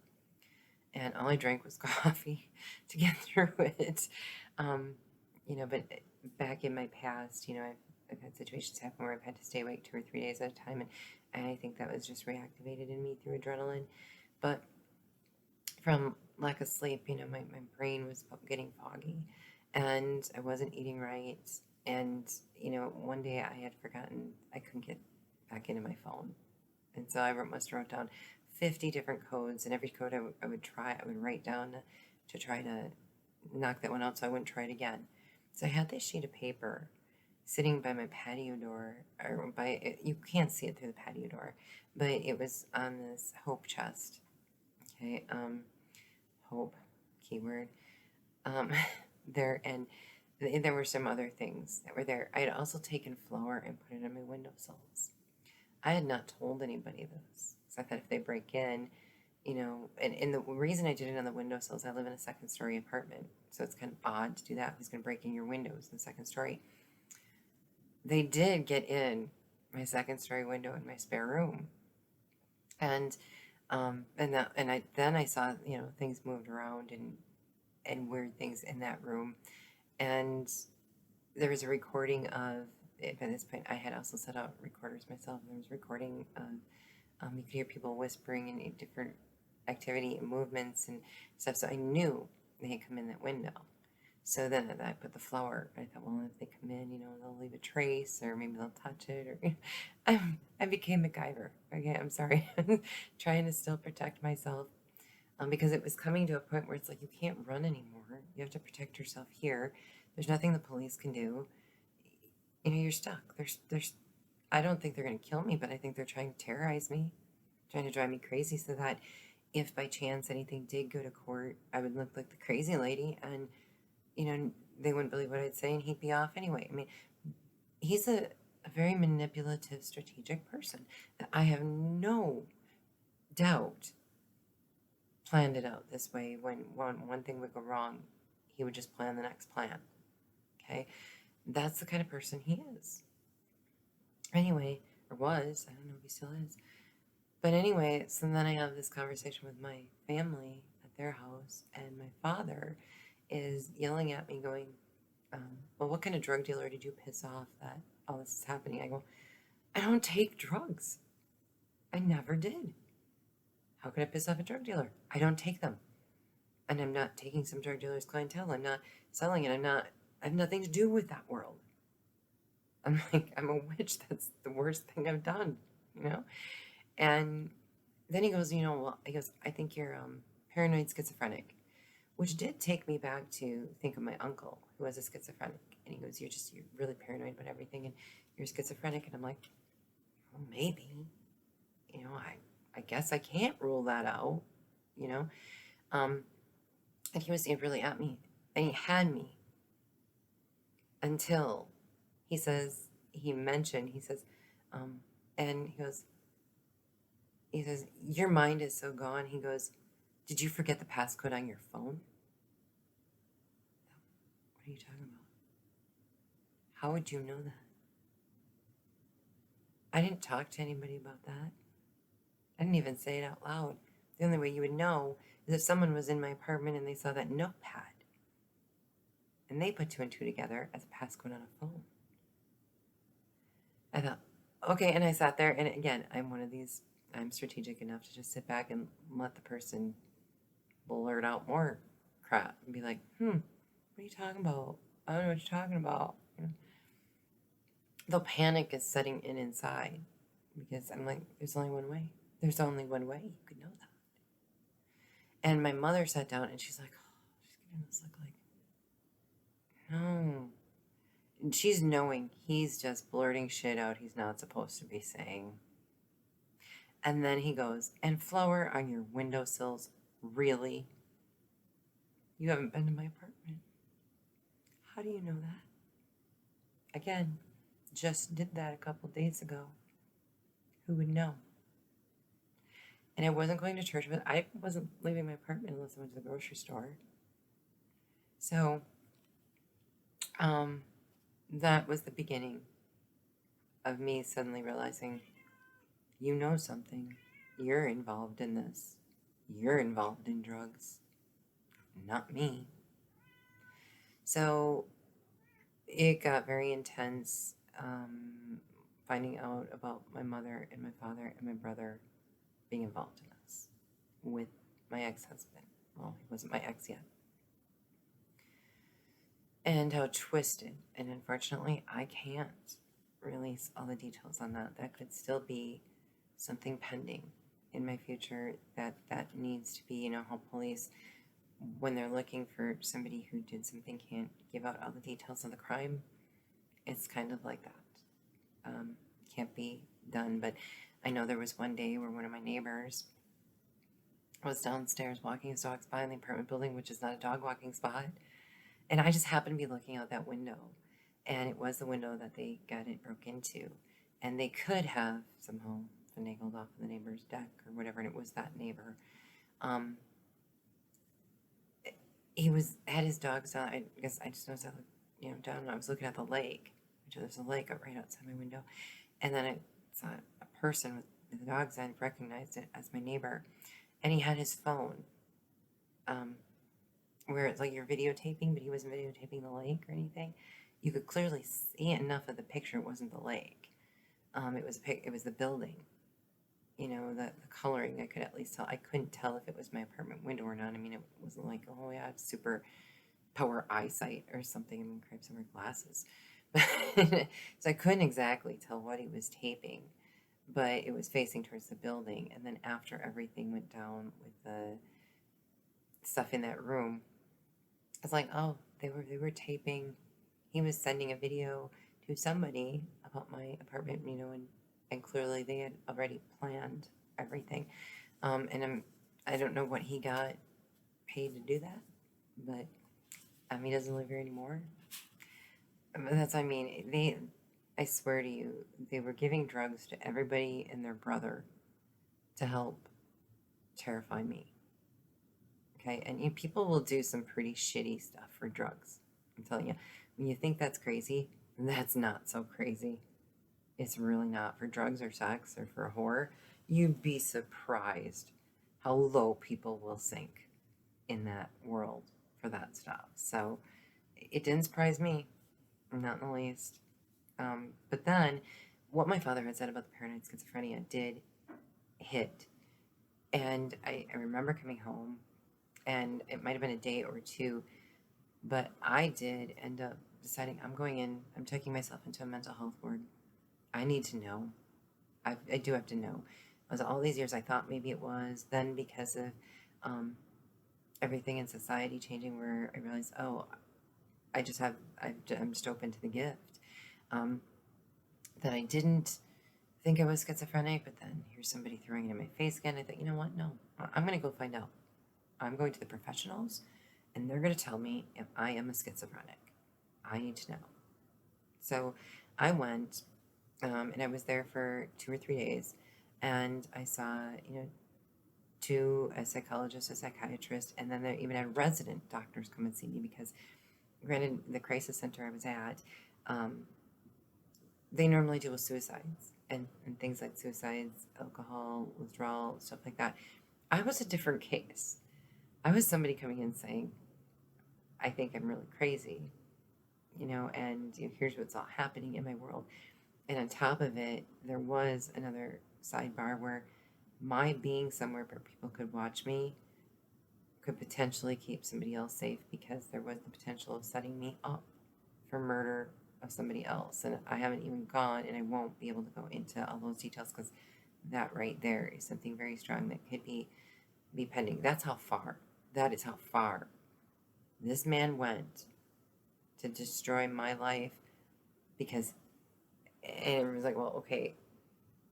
And all I drank was coffee to get through it. But back in my past, I've had situations happen where I've had to stay awake 2 or 3 days at a time. And I think that was just reactivated in me through adrenaline. But from lack of sleep, my brain was getting foggy and I wasn't eating right. And, one day I had forgotten I couldn't get back into my phone. And so I must have wrote down 50 different codes, and every code I would write down to try to knock that one out so I wouldn't try it again. So I had this sheet of paper sitting by my patio door, you can't see it through the patio door, but it was on this hope chest. Okay, hope, keyword. There, and there were some other things that were there. I had also taken flour and put it on my windowsills. I had not told anybody this. So I thought if they break in, and the reason I did it on the windowsills, I live in a second-story apartment, so it's kind of odd to do that. Who's going to break in your windows in the second story? They did get in my second-story window in my spare room, and then I saw things moved around and weird things in that room, and there was a recording of. By this point, I had also set out recorders myself. There was a recording of, you could hear people whispering and different activity and movements and stuff. So I knew they had come in that window. So then I put the flour. I thought, well, if they come in, they'll leave a trace or maybe they'll touch it. Or I became MacGyver. Okay, I'm sorry. Trying to still protect myself because it was coming to a point where it's like you can't run anymore. You have to protect yourself here. There's nothing the police can do. You're stuck. There's I don't think they're going to kill me, but I think they're trying to terrorize me, trying to drive me crazy so that if by chance anything did go to court, I would look like the crazy lady and, they wouldn't believe what I'd say and he'd be off anyway. I mean, he's a very manipulative, strategic person that I have no doubt planned it out this way. When one thing would go wrong, he would just plan the next plan. Okay? That's the kind of person he is. Anyway, or was. I don't know if he still is. But anyway, so then I have this conversation with my family at their house, and my father is yelling at me going, well, what kind of drug dealer did you piss off that all this is happening? I go, I don't take drugs. I never did. How could I piss off a drug dealer? I don't take them. And I'm not taking some drug dealer's clientele. I'm not selling it. I have nothing to do with that world. I'm like, I'm a witch. That's the worst thing I've done, And then he goes, I think you're paranoid schizophrenic, which did take me back to think of my uncle who was a schizophrenic. And he goes, you're really paranoid about everything and you're schizophrenic. And I'm like, well, maybe, I guess I can't rule that out, And he was really at me. And he had me until he says, um, and he says, your mind is so gone. He goes, did you forget the passcode on your phone? What are you talking about? How would you know that? I didn't talk to anybody about that. I didn't even say it out loud. The only way you would know is if someone was in my apartment and they saw that notepad and they put two and two together as a passcode on a phone. I thought, okay, and I sat there, and again, I'm strategic enough to just sit back and let the person blurt out more crap and be like, what are you talking about? I don't know what you're talking about. The panic is setting in inside because I'm like, there's only one way. There's only one way. You could know that. And my mother sat down and she's like, she's giving this look like, no. And she's knowing he's just blurting shit out he's not supposed to be saying. And then he goes, and flour on your windowsills? Really? You haven't been to my apartment. How do you know that? Again, just did that a couple days ago. Who would know? And I wasn't going to church, but I wasn't leaving my apartment unless I went to the grocery store. So, that was the beginning of me suddenly realizing, you know something. You're involved in this. You're involved in drugs. Not me. So it got very intense, finding out about my mother and my father and my brother being involved in this with my ex-husband. Well, he wasn't my ex yet. And how twisted. And unfortunately, I can't release all the details on that. That could still be something pending in my future that needs to be, how police, when they're looking for somebody who did something, can't give out all the details of the crime. It's kind of like that. Can't be done. But I know there was one day where one of my neighbors was downstairs walking his dogs by in the apartment building, which is not a dog walking spot. And I just happened to be looking out that window. And it was the window that they got it broke into. And they could have somehow finagled off the neighbor's deck or whatever, and it was that neighbor. He had his dogs down. I guess I just noticed that, down. I was looking at the lake, which there's a lake up right outside my window, and then I saw a person with the dogs. I recognized it as my neighbor, and he had his phone, where it's like you're videotaping, but he wasn't videotaping the lake or anything. You could clearly see enough of the picture. It wasn't the lake. It was the building. The coloring, I could at least tell. I couldn't tell if it was my apartment window or not. I mean, it wasn't like, oh yeah, it's super power eyesight or something. I mean, cripes wear glasses. So I couldn't exactly tell what he was taping, but it was facing towards the building. And then after everything went down with the stuff in that room, I was like, oh, they were taping. He was sending a video to somebody about my apartment, and clearly they had already planned everything. And I don't know what he got paid to do that, but he doesn't live here anymore. I swear to you, they were giving drugs to everybody and their brother to help terrify me. Okay, and people will do some pretty shitty stuff for drugs. I'm telling you, when you think that's crazy, that's not so crazy. It's really not. For drugs or sex or for horror, you'd be surprised how low people will sink in that world for that stuff. So it didn't surprise me, not in the least. But then what my father had said about the paranoid schizophrenia did hit. And I remember coming home, and it might have been a day or two, but I did end up deciding I'm taking myself into a mental health ward. I need to know. I do have to know. It was all these years I thought maybe it was. Then because of everything in society changing, where I realized, I'm just open to the gift. That I didn't think I was schizophrenic, but then here's somebody throwing it in my face again. I thought, you know what? No, I'm going to go find out. I'm going to the professionals, and they're going to tell me if I am a schizophrenic. I need to know. So I went, and I was there for 2 or 3 days, and I saw, a psychologist, a psychiatrist, and then they even had resident doctors come and see me because, granted, the crisis center I was at, they normally deal with suicides and things like suicides, alcohol, withdrawal, stuff like that. I was a different case. I was somebody coming in saying, I think I'm really crazy, and here's what's all happening in my world. And on top of it, there was another sidebar where my being somewhere where people could watch me could potentially keep somebody else safe because there was the potential of setting me up for murder of somebody else. And I haven't even gone, and I won't be able to go into all those details because that right there is something very strong that could be pending. That is how far this man went to destroy my life because, and everyone's like, well, okay,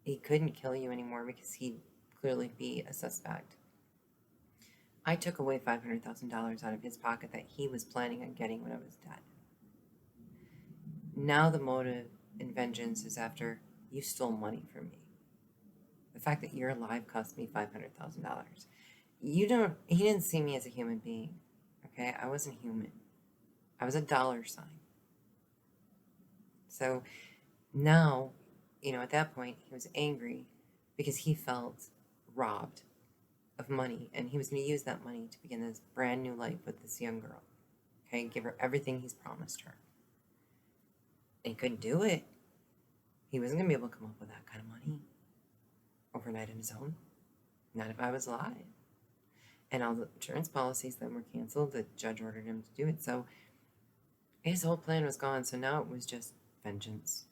he couldn't kill you anymore because he'd clearly be a suspect. I took away $500,000 out of his pocket that he was planning on getting when I was dead. Now the motive in vengeance is after you stole money from me. The fact that you're alive cost me $500,000. He didn't see me as a human being. Okay, I wasn't human. I was a dollar sign. So now, at that point, he was angry because he felt robbed of money, and he was going to use that money to begin this brand new life with this young girl. Okay, give her everything he's promised her. And he couldn't do it. He wasn't going to be able to come up with that kind of money overnight on his own. Not if I was alive. And all the insurance policies then were canceled. The judge ordered him to do it. So his whole plan was gone. So now it was just vengeance.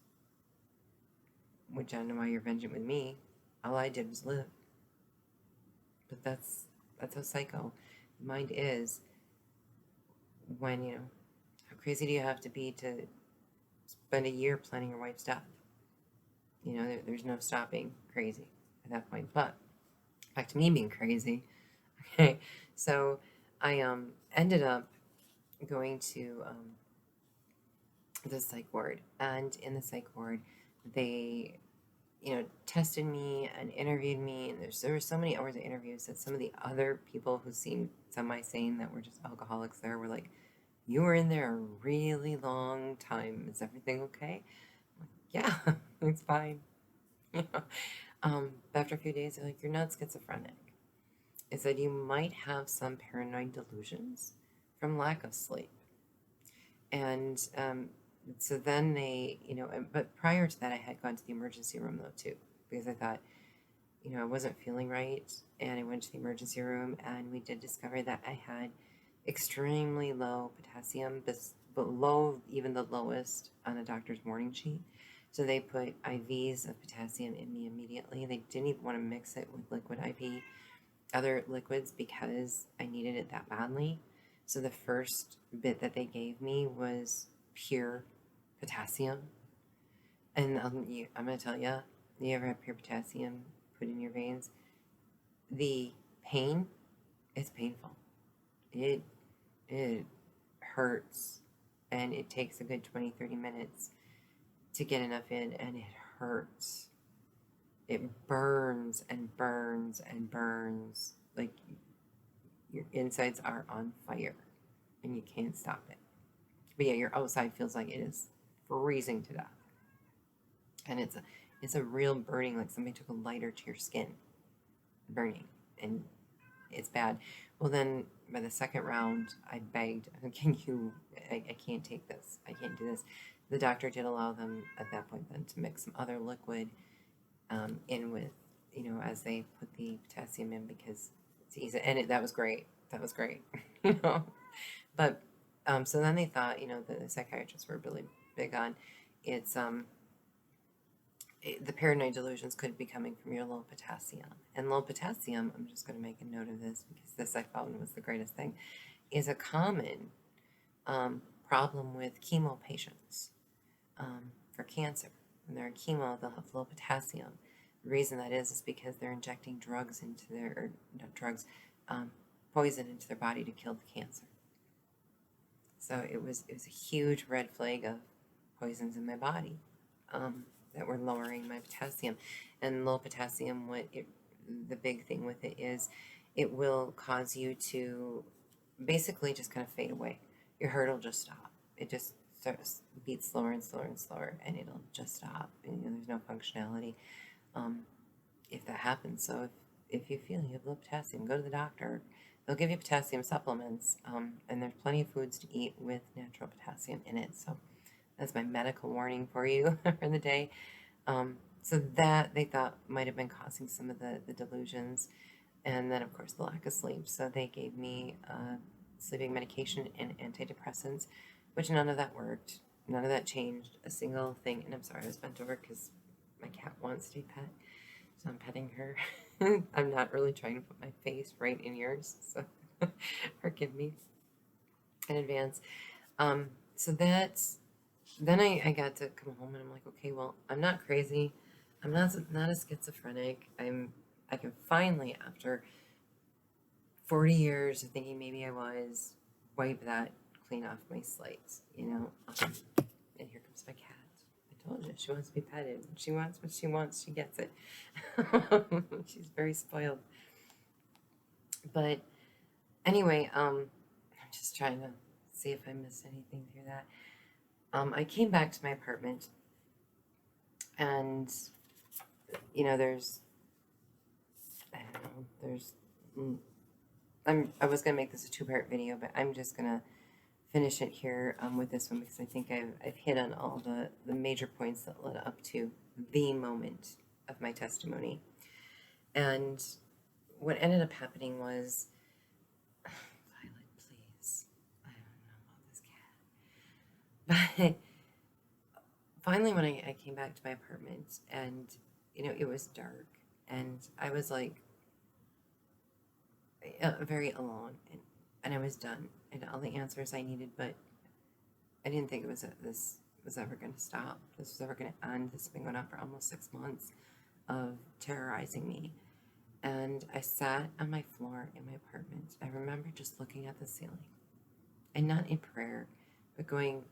Which I don't know why you're vengeant with me. All I did was live. But that's how psycho the mind is. When, how crazy do you have to be to spend a year planning your wife's death? There's no stopping crazy at that point. But back to me being crazy. Okay, so I ended up going to the psych ward, and in the psych ward, they tested me and interviewed me, and there were so many hours of interviews that some of the other people who seemed semi-sane that were just alcoholics there were like, you were in there a really long time. Is everything okay? I'm like, yeah, it's fine. After a few days, they're like, you're not schizophrenic. It said you might have some paranoid delusions from lack of sleep. And so then they, but prior to that, I had gone to the emergency room though too, because I thought, I wasn't feeling right. And I went to the emergency room, and we did discover that I had extremely low potassium, below even the lowest on a doctor's warning sheet. So they put IVs of potassium in me immediately. They didn't even want to mix it with liquid IV, other liquids, because I needed it that badly. So the first bit that they gave me was pure potassium. And I'm going to tell you, you ever have pure potassium put in your veins? The pain is painful. It hurts, and it takes a good 20-30 minutes to get enough in, and it hurts. It burns and burns and burns. Like your insides are on fire and you can't stop it. But yeah, your outside feels like it is freezing to death. And it's a real burning, like somebody took a lighter to your skin. Burning. And it's bad. Well, then by the second round, I begged, I can't take this. I can't do this. The doctor did allow them at that point then to mix some other liquid in with, as they put the potassium in, because it's easy. And that was great. That was great, But so then they thought, the psychiatrists were really big on it's the paranoid delusions could be coming from your low potassium. And low potassium, I'm just going to make a note of this because this I found was the greatest thing, is a common problem with chemo patients for cancer. When they're in chemo, they'll have low potassium. The reason that is because they're injecting drugs into their, poison into their body to kill the cancer. So it was a huge red flag of poisons in my body that were lowering my potassium. And low potassium, the big thing with it is it will cause you to basically just kind of fade away. Your heart will just stop. It just starts beats slower and slower and slower, and it'll just stop. And there's no functionality if that happens. So if you feel you have low potassium, go to the doctor. They'll give you potassium supplements, and there's plenty of foods to eat with natural potassium in it. So that's my medical warning for you for the day. So that they thought might have been causing some of the delusions. And then, of course, the lack of sleep. So they gave me sleeping medication and antidepressants, which none of that worked. None of that changed a single thing. And I'm sorry, I was bent over because my cat wants to be pet. So I'm petting her. I'm not really trying to put my face right in yours. So forgive me in advance. So that's... Then I got to come home and I'm like, okay, well, I'm not crazy. I'm not a schizophrenic. I can finally, after 40 years of thinking maybe I was, wipe that clean off my slate, you know. And here comes my cat. I told you, she wants to be petted. She wants what she wants. She gets it. She's very spoiled. But anyway, I'm just trying to see if I missed anything through that. I came back to my apartment, and there's, I don't know, I was gonna make this a two-part video, but I'm just gonna finish it here with this one because I think I've hit on all the major points that led up to the moment of my testimony. And what ended up happening was, Violet, please, I don't know about this cat. But finally, when I came back to my apartment, and it was dark, and I was like very alone, and I was done, and all the answers I needed, but I didn't think this was ever going to stop. This was ever going to end. This has been going on for almost 6 months of terrorizing me. And I sat on my floor in my apartment. I remember just looking at the ceiling, and not in prayer, but going,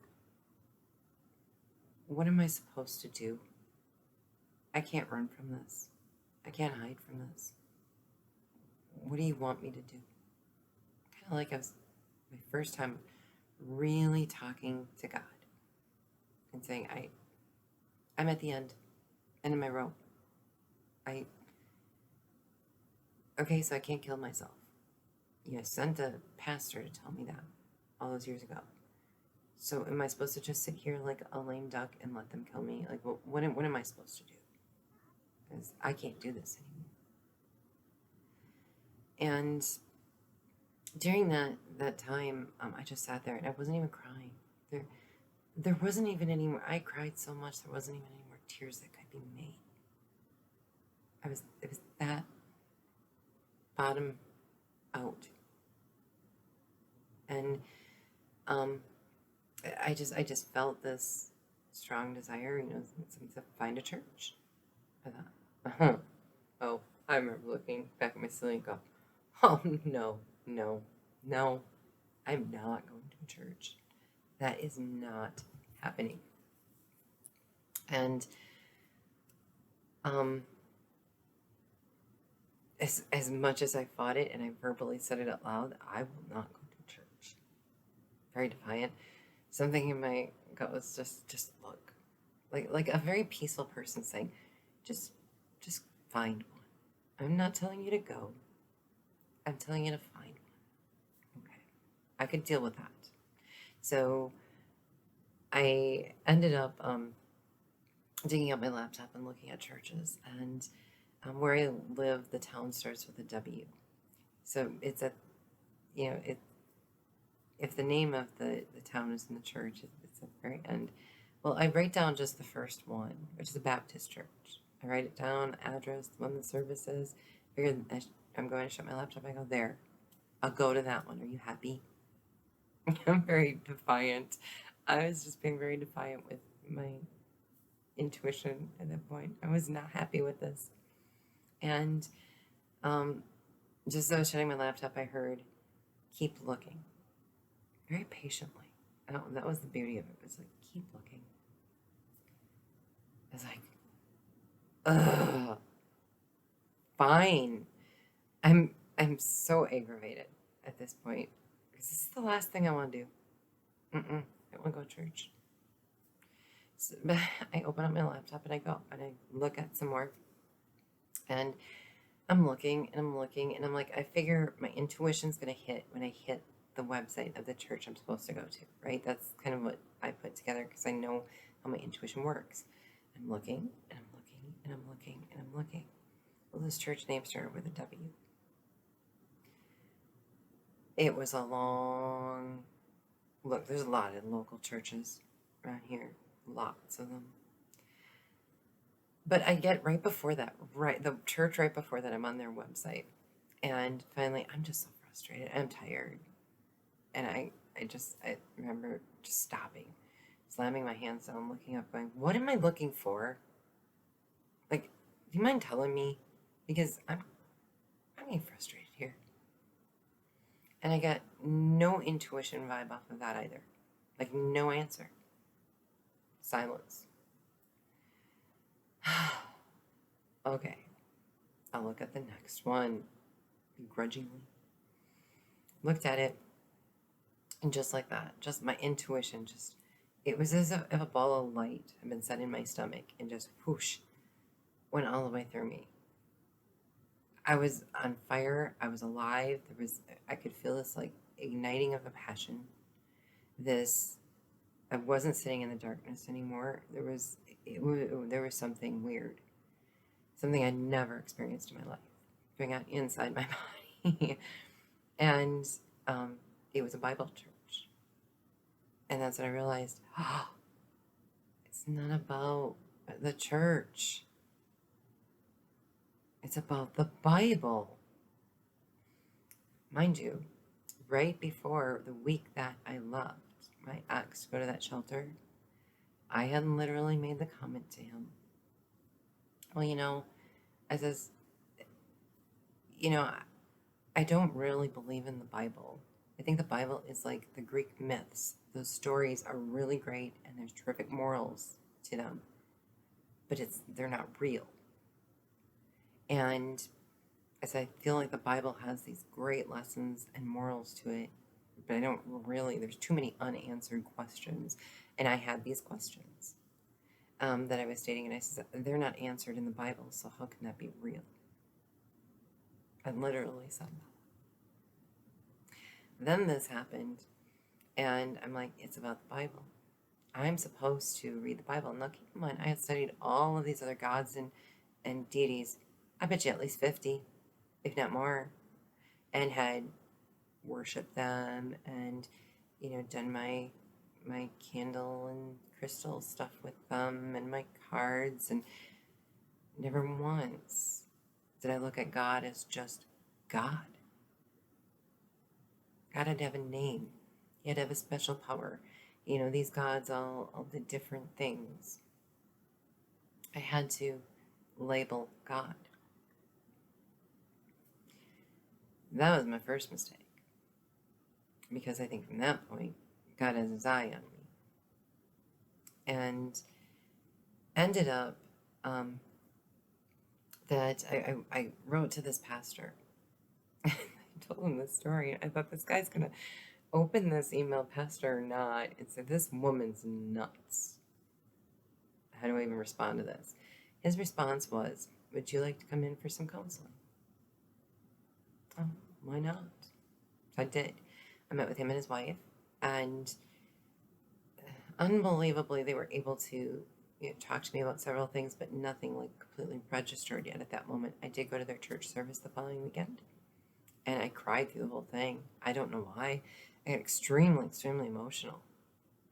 what am I supposed to do? I can't run from this. I can't hide from this. What do you want me to do? Kind of like I was my first time really talking to God and saying, I'm at the end of my rope. Okay, so I can't kill myself. I sent a pastor to tell me that all those years ago. So am I supposed to just sit here like a lame duck and let them kill me? Like, what am I supposed to do? Because I can't do this anymore. And during that time, I just sat there and I wasn't even crying. There wasn't even any more. I cried so much there wasn't even any more tears that could be made. It was that bottom out. And I just felt this strong desire, to find a church. I thought, oh, I remember looking back at my ceiling and go, oh, no, I'm not going to a church. That is not happening. And as much as I fought it and I verbally said it out loud, I will not go to church. Very defiant. Something in my gut was just look, like a very peaceful person saying, just find one. I'm not telling you to go. I'm telling you to find one. Okay, I could deal with that. So I ended up digging up my laptop and looking at churches, and where I live, the town starts with a W. So it's if the name of the town is in the church, it's at the very end. Well, I write down just the first one, which is a Baptist church. I write it down, address, when the service is. I'm going to shut my laptop. I go, there. I'll go to that one. Are you happy? I'm very defiant. I was just being very defiant with my intuition at that point. I was not happy with this. And just as I was shutting my laptop, I heard, keep looking. Very patiently. that was the beauty of it. It's like, keep looking. It's like, ugh, fine. I'm so aggravated at this point because this is the last thing I want to do. I don't want to go to church. So, but I open up my laptop and I go and I look at some more, and I'm looking and I'm looking and I'm like, I figure my intuition's gonna hit when I hit the website of the church I'm supposed to go to, right? That's kind of what I put together because I know how my intuition works. I'm looking and I'm looking and I'm looking and I'm looking. Well, this church name started with a W. It was a long look. There's a lot of local churches around here, lots of them. But I get right before that, right, the church right before that, I'm on their website, and finally, I'm just so frustrated. I'm tired, and I remember just stopping, slamming my hands down, looking up, going, "What am I looking for? Like, do you mind telling me? Because I'm getting frustrated here." And I got no intuition vibe off of that either. Like, no answer. Silence. Okay. I'll look at the next one begrudgingly. Looked at it, and just like that, just my intuition, it was as if a ball of light had been set in my stomach and just whoosh, went all the way through me. I was on fire. I was alive. I could feel this like igniting of a passion. I wasn't sitting in the darkness anymore. There was something weird, something I'd never experienced in my life, going on inside my body, and it was a Bible church, and that's when I realized, it's not about the church. It's about the Bible. Mind you, right before the week that I left my ex to go to that shelter, I had literally made the comment to him. Well, I says, I don't really believe in the Bible. I think the Bible is like the Greek myths. Those stories are really great and there's terrific morals to them, but they're not real. And as I feel like the Bible has these great lessons and morals to it, but I don't really, there's too many unanswered questions. And I had these questions that I was stating, and I said, they're not answered in the Bible, so how can that be real? I literally said that. Then this happened, and I'm like, it's about the Bible. I'm supposed to read the Bible. Now, keep in mind, I had studied all of these other gods and deities. I bet you at least 50, if not more, and had worshipped them and, done my candle and crystal stuff with them and my cards, and never once did I look at God as just God. God had to have a name. He had to have a special power. These gods all did different things. I had to label God. That was my first mistake. Because I think from that point, God has his eye on me. And ended up that I wrote to this pastor. I told him this story. I thought, this guy's going to open this email, pastor or not, and say, this woman's nuts. How do I even respond to this? His response was, would you like to come in for some counseling? Oh, why not? So I did. I met with him and his wife, and unbelievably, they were able to talk to me about several things, but nothing like completely registered yet at that moment. I did go to their church service the following weekend, and I cried through the whole thing. I don't know why. I got extremely, extremely emotional.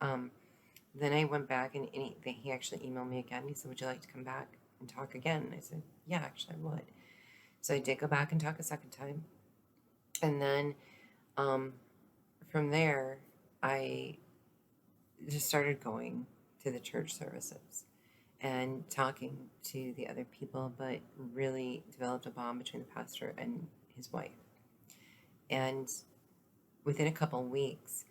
Then I went back, and he actually emailed me again. He said, would you like to come back and talk again? And I said, yeah, actually I would. So I did go back and talk a second time. And then from there, I just started going to the church services and talking to the other people, but really developed a bond between the pastor and his wife. And within a couple weeks,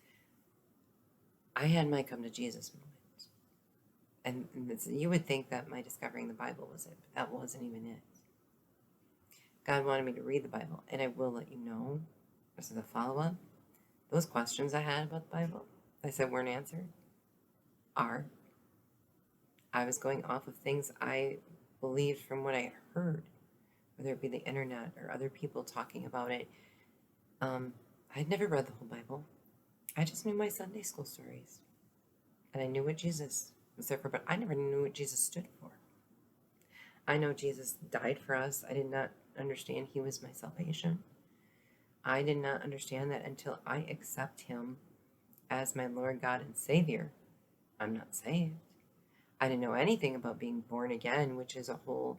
I had my come to Jesus moment. And you would think that my discovering the Bible was it, but that wasn't even it. God wanted me to read the Bible, and I will let you know, this is a follow-up, those questions I had about the Bible, I said weren't answered, are, I was going off of things I believed from what I heard, whether it be the internet or other people talking about it. I'd never read the whole Bible. I just knew my Sunday school stories. And I knew what Jesus was there for, but I never knew what Jesus stood for. I know Jesus died for us. I did not understand he was my salvation. I did not understand that until I accept him as my Lord, God, and Savior. I'm not saved. I didn't know anything about being born again, which is a whole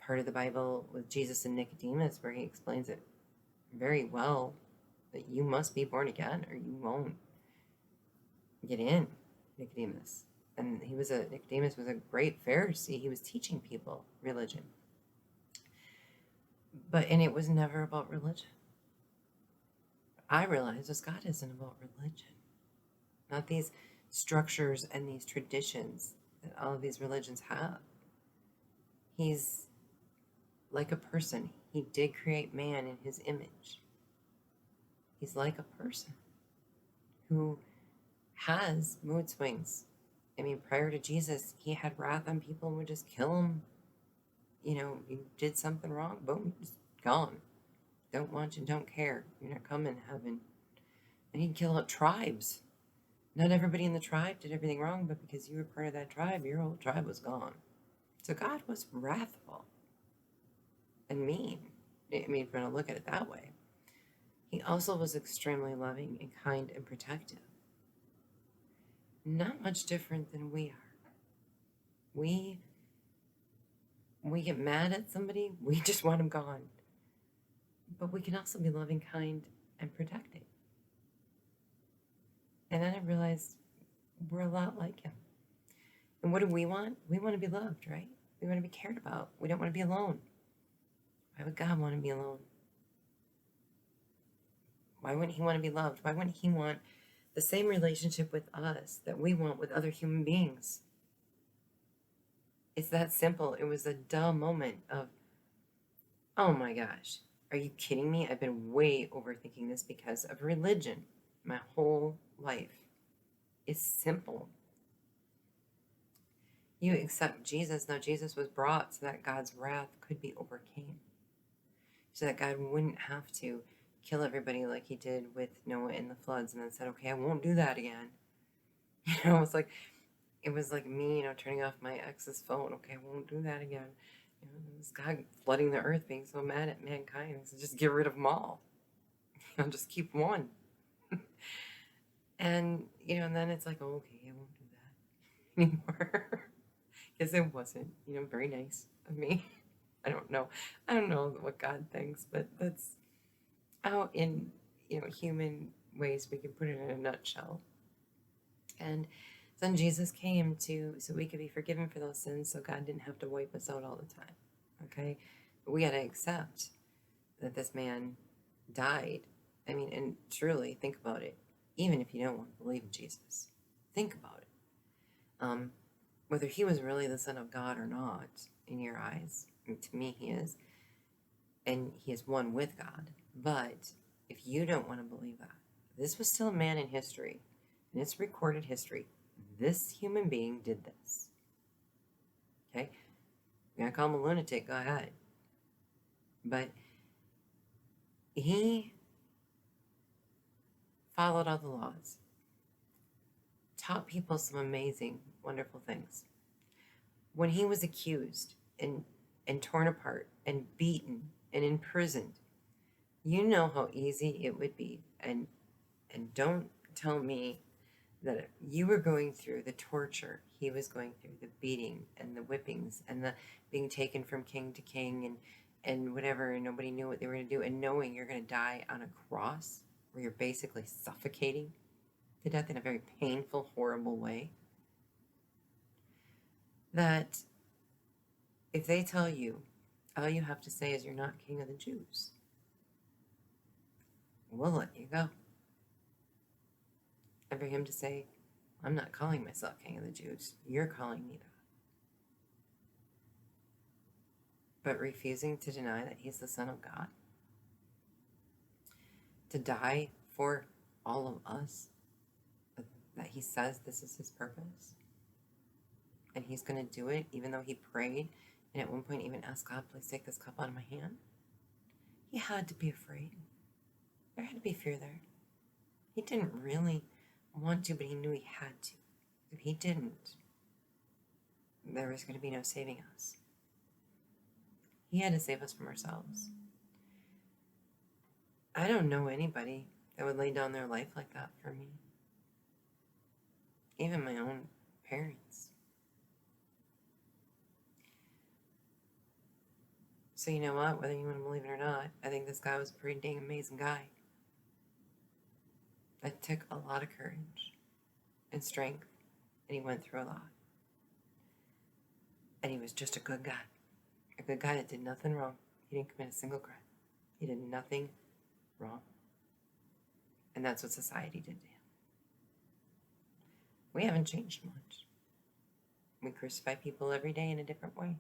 part of the Bible with Jesus and Nicodemus, where he explains it very well, that you must be born again or you won't get in, Nicodemus. And Nicodemus was a great Pharisee. He was teaching people religion. And it was never about religion. I realized this God isn't about religion. Not these structures and these traditions that all of these religions have. He's like a person. He did create man in his image. He's like a person who has mood swings. I mean, prior to Jesus, he had wrath on people and would just kill them. You did something wrong, boom, just gone. Don't want you, don't care. You're not coming to heaven. And he'd kill out tribes. Not everybody in the tribe did everything wrong, but because you were part of that tribe, your whole tribe was gone. So God was wrathful and mean. I mean, if you want to look at it that way. He also was extremely loving and kind and protective. Not much different than we are. We get mad at somebody, we just want them gone. But we can also be loving, kind, and protecting. And then I realized we're a lot like him. And what do we want? We want to be loved, right? We want to be cared about. We don't want to be alone. Why would God want to be alone? Why wouldn't he want to be loved? Why wouldn't he want the same relationship with us that we want with other human beings? It's that simple. It was a duh moment of, oh my gosh, are you kidding me? I've been way overthinking this because of religion my whole life. It's simple. You accept Jesus. Now, Jesus was brought so that God's wrath could be overcame. So that God wouldn't have to kill everybody like he did with Noah in the floods and then said, okay, I won't do that again. It was like me, turning off my ex's phone. Okay, I won't do that again. This God flooding the earth, being so mad at mankind. So just get rid of them all. Just keep one. And, and then it's like, oh, okay, I won't do that anymore. Because it wasn't, very nice of me. I don't know what God thinks, but that's how in, human ways we can put it in a nutshell. And then Jesus came so we could be forgiven for those sins, so God didn't have to wipe us out all the time. Okay? But we got to accept that this man died. I mean, and truly think about it. Even if you don't want to believe in Jesus, think about it. Whether he was really the Son of God or not, in your eyes, to me he is, and he is one with God. But if you don't want to believe that, this was still a man in history, and it's recorded history. This human being did this. Okay? You're going to call him a lunatic, go ahead. But he followed all the laws, taught people some amazing, wonderful things. When he was accused and torn apart and beaten and imprisoned, you know how easy it would be. And don't tell me that you were going through the torture he was going through, the beating and the whippings and the being taken from king to king and whatever, and nobody knew what they were going to do, and knowing you're going to die on a cross where you're basically suffocating to death in a very painful, horrible way. That if they tell you, all you have to say is you're not king of the Jews, we'll let you go. And for him to say, I'm not calling myself King of the Jews. You're calling me that. But refusing to deny that he's the Son of God, to die for all of us, that he says this is his purpose, and he's going to do it, even though he prayed and at one point even asked God, please take this cup out of my hand. He had to be afraid. There had to be fear there. He didn't really want to, but he knew he had to. If he didn't, there was going to be no saving us. He had to save us from ourselves. I don't know anybody that would lay down their life like that for me. Even my own parents. So you know what? Whether you want to believe it or not, I think this guy was a pretty dang amazing guy. That took a lot of courage and strength, and he went through a lot. And he was just a good guy. A good guy that did nothing wrong. He didn't commit a single crime. He did nothing wrong. And that's what society did to him. We haven't changed much. We crucify people every day in a different way.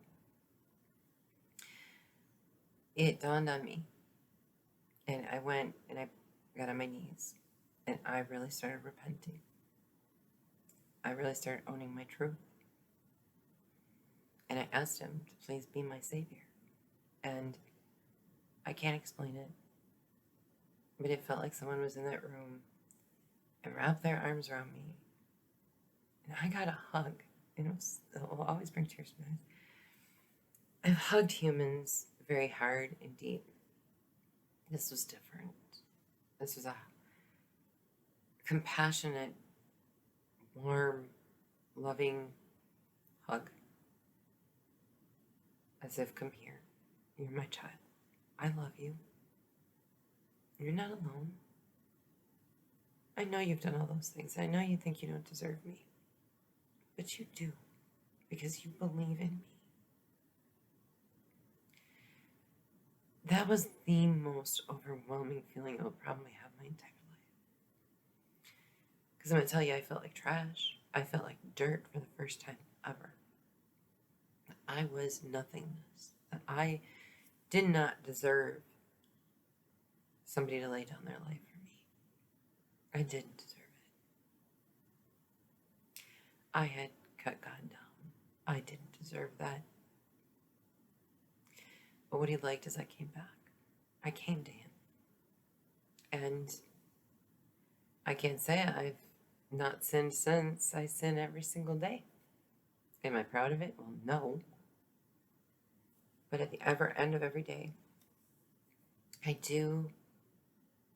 It dawned on me. And I went and I got on my knees. And I really started repenting. I really started owning my truth. And I asked him to please be my savior. And I can't explain it, but it felt like someone was in that room and wrapped their arms around me. And I got a hug. And it will always bring tears to my eyes. I've hugged humans very hard and deep. This was different. This was a compassionate, warm, loving hug. As if, come here, you're my child. I love you. You're not alone. I know you've done all those things. I know you think you don't deserve me. But you do, because you believe in me. That was the most overwhelming feeling I will probably have my entire life. Because I'm going to tell you, I felt like trash. I felt like dirt for the first time ever. I was nothingness. That I did not deserve somebody to lay down their life for me. I didn't deserve it. I had cut God down. I didn't deserve that. But what he liked is I came back. I came to him. And I can't say I've not sinned since. I sin every single day. Am I proud of it? Well, no. But at the end of every day, I do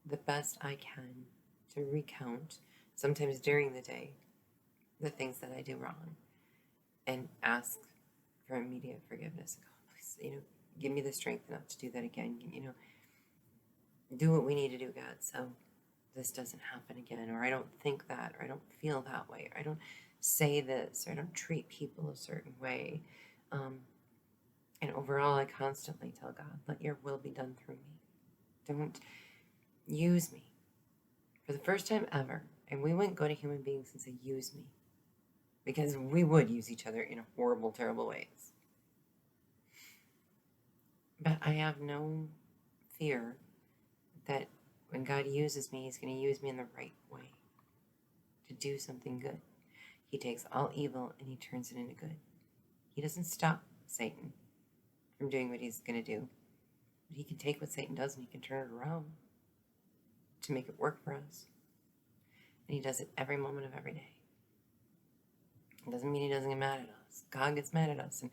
the best I can to recount, sometimes during the day, the things that I do wrong and ask for immediate forgiveness. God, please, give me the strength not to do that again. Do what we need to do, God, so this doesn't happen again, or I don't think that, or I don't feel that way, or I don't say this, or I don't treat people a certain way. And overall, I constantly tell God, let your will be done through me. Don't use me. For the first time ever, and we wouldn't go to human beings and say, use me. Because we would use each other in horrible, terrible ways. But I have no fear that when God uses me, he's going to use me in the right way to do something good. He takes all evil and he turns it into good. He doesn't stop Satan from doing what he's going to do. But he can take what Satan does and he can turn it around to make it work for us. And he does it every moment of every day. It doesn't mean he doesn't get mad at us. God gets mad at us. And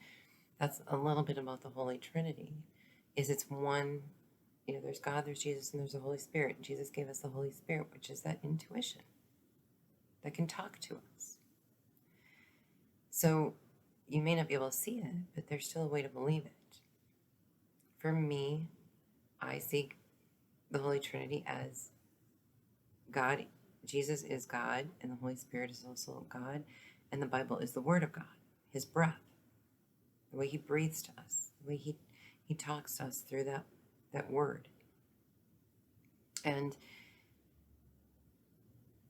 that's a little bit about the Holy Trinity. It's one, there's God, there's Jesus, and there's the Holy Spirit. And Jesus gave us the Holy Spirit, which is that intuition that can talk to us. So you may not be able to see it, but there's still a way to believe it. For me, I see the Holy Trinity as God. Jesus is God, and the Holy Spirit is also God, and the Bible is the Word of God, his breath, the way he breathes to us, the way he talks to us through that word. And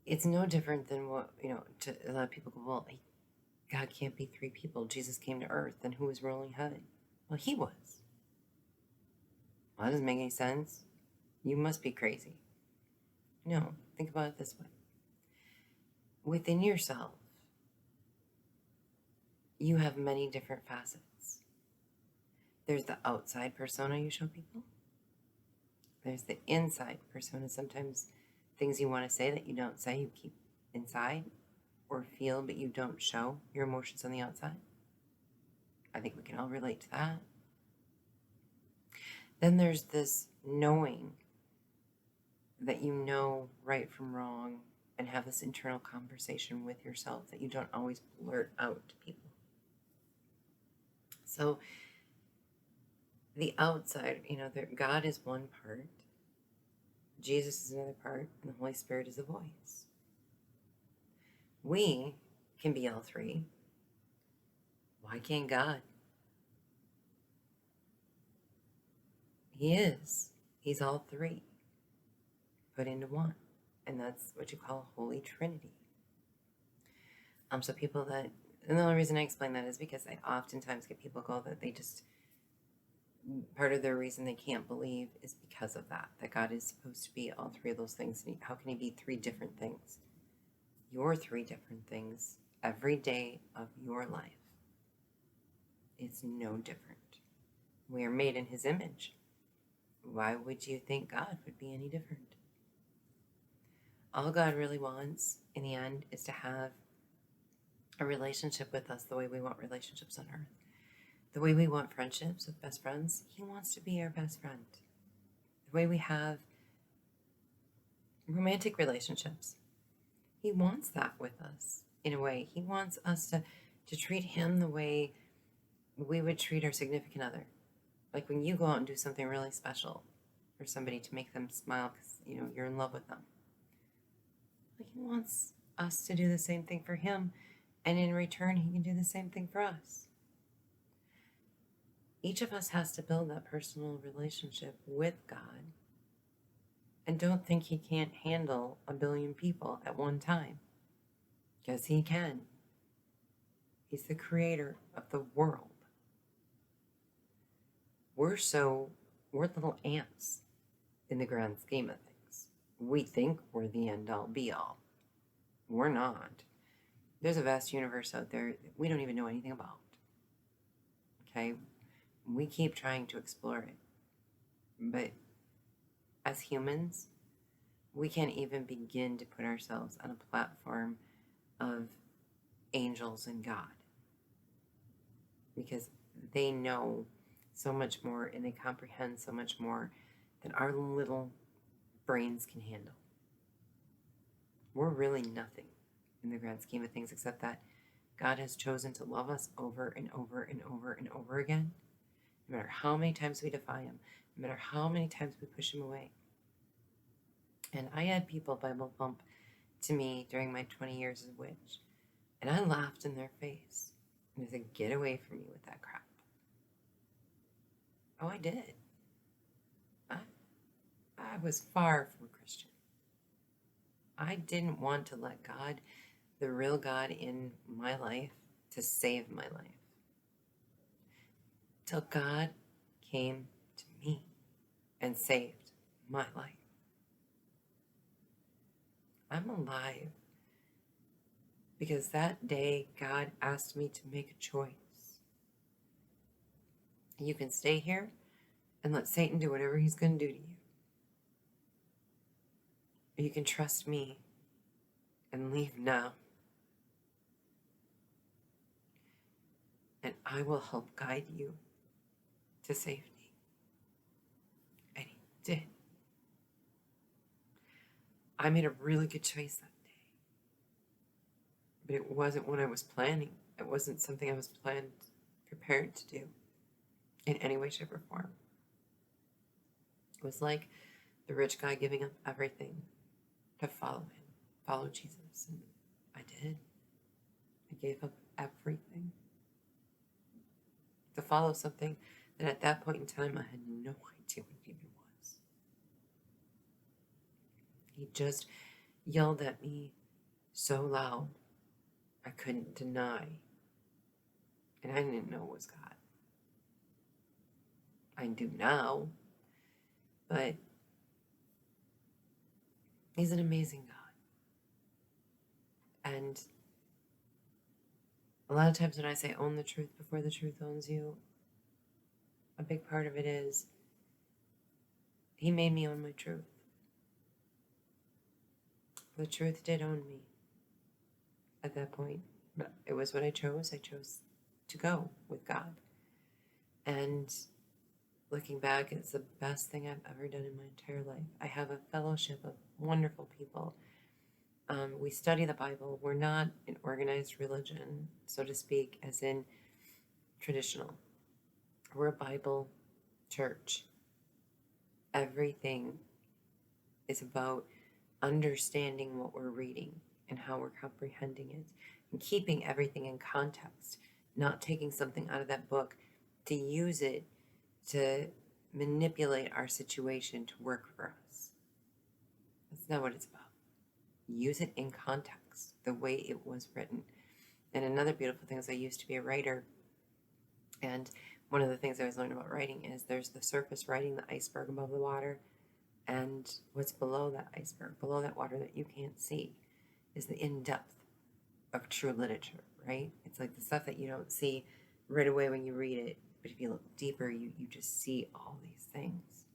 it's no different than what, to a lot of people go, well, God can't be three people. Jesus came to earth, and who was ruling heaven? Well, he was. Well, that doesn't make any sense. You must be crazy. No, think about it this way. Within yourself, you have many different facets. There's the outside persona you show people. There's the inside persona. Sometimes things you want to say that you don't say, you keep inside, or feel but you don't show your emotions on the outside. I think we can all relate to that. Then there's this knowing that you know right from wrong and have this internal conversation with yourself that you don't always blurt out to people. So the outside, God is one part, Jesus is another part, and the Holy Spirit is a voice. We can be all three. Why can't God? He is. He's all three put into one. And that's what you call Holy Trinity. So people that, and the only reason I explain that is because I oftentimes get people go that they just, part of their reason they can't believe is because of that God is supposed to be all three of those things. How can he be three different things? You're three different things every day of your life. It's no different. We are made in his image. Why would you think God would be any different? All God really wants in the end is to have a relationship with us the way we want relationships on earth. The way we want friendships with best friends, he wants to be our best friend. The way we have romantic relationships, he wants that with us in a way. He wants us to treat him the way we would treat our significant other. Like when you go out and do something really special for somebody to make them smile because, you're in love with them. Like he wants us to do the same thing for him. And in return, he can do the same thing for us. Each of us has to build that personal relationship with God. And don't think he can't handle a billion people at one time. Because he can. He's the creator of the world. We're little ants in the grand scheme of things. We think we're the end all be all. We're not. There's a vast universe out there that we don't even know anything about. Okay? We keep trying to explore it. But as humans, we can't even begin to put ourselves on a platform of angels and God. Because they know so much more and they comprehend so much more than our little brains can handle. We're really nothing in the grand scheme of things, except that God has chosen to love us over and over and over and over again, no matter how many times we defy him, no matter how many times we push him away. And I had people Bible bump to me during my 20 years as a witch, and I laughed in their face. And I said, get away from me with that crap. Oh, I did. I was far from a Christian. I didn't want to let God, the real God in my life, to save my life. Till God came to me and saved my life. I'm alive because that day God asked me to make a choice. You can stay here and let Satan do whatever he's going to do to you. Or you can trust me and leave now. And I will help guide you to safety. And he did. I made a really good choice that day. But it wasn't what I was planning. It wasn't something I was prepared to do in any way, shape, or form. It was like the rich guy giving up everything to follow him, follow Jesus. And I did. I gave up everything to follow something that at that point in time I had no idea what it even was. He just yelled at me so loud I couldn't deny, and I didn't know it was God. I do now, but He's an amazing God. And a lot of times when I say own the truth before the truth owns you, a big part of it is He made me own my truth. The truth did own me at that point. But it was what I chose. I chose to go with God. And looking back, it's the best thing I've ever done in my entire life. I have a fellowship of wonderful people. We study the Bible. We're not an organized religion, so to speak, as in traditional. We're a Bible church. Everything is about understanding what we're reading and how we're comprehending it and keeping everything in context, not taking something out of that book to use it to manipulate our situation to work for us. That's not what it's about. Use it in context, the way it was written. And another beautiful thing is I used to be a writer, and one of the things I always learned about writing is there's the surface writing, the iceberg above the water, and what's below that iceberg, below that water that you can't see, is the in-depth of true literature, right? It's like the stuff that you don't see right away when you read it, but if you look deeper, you just see all these things.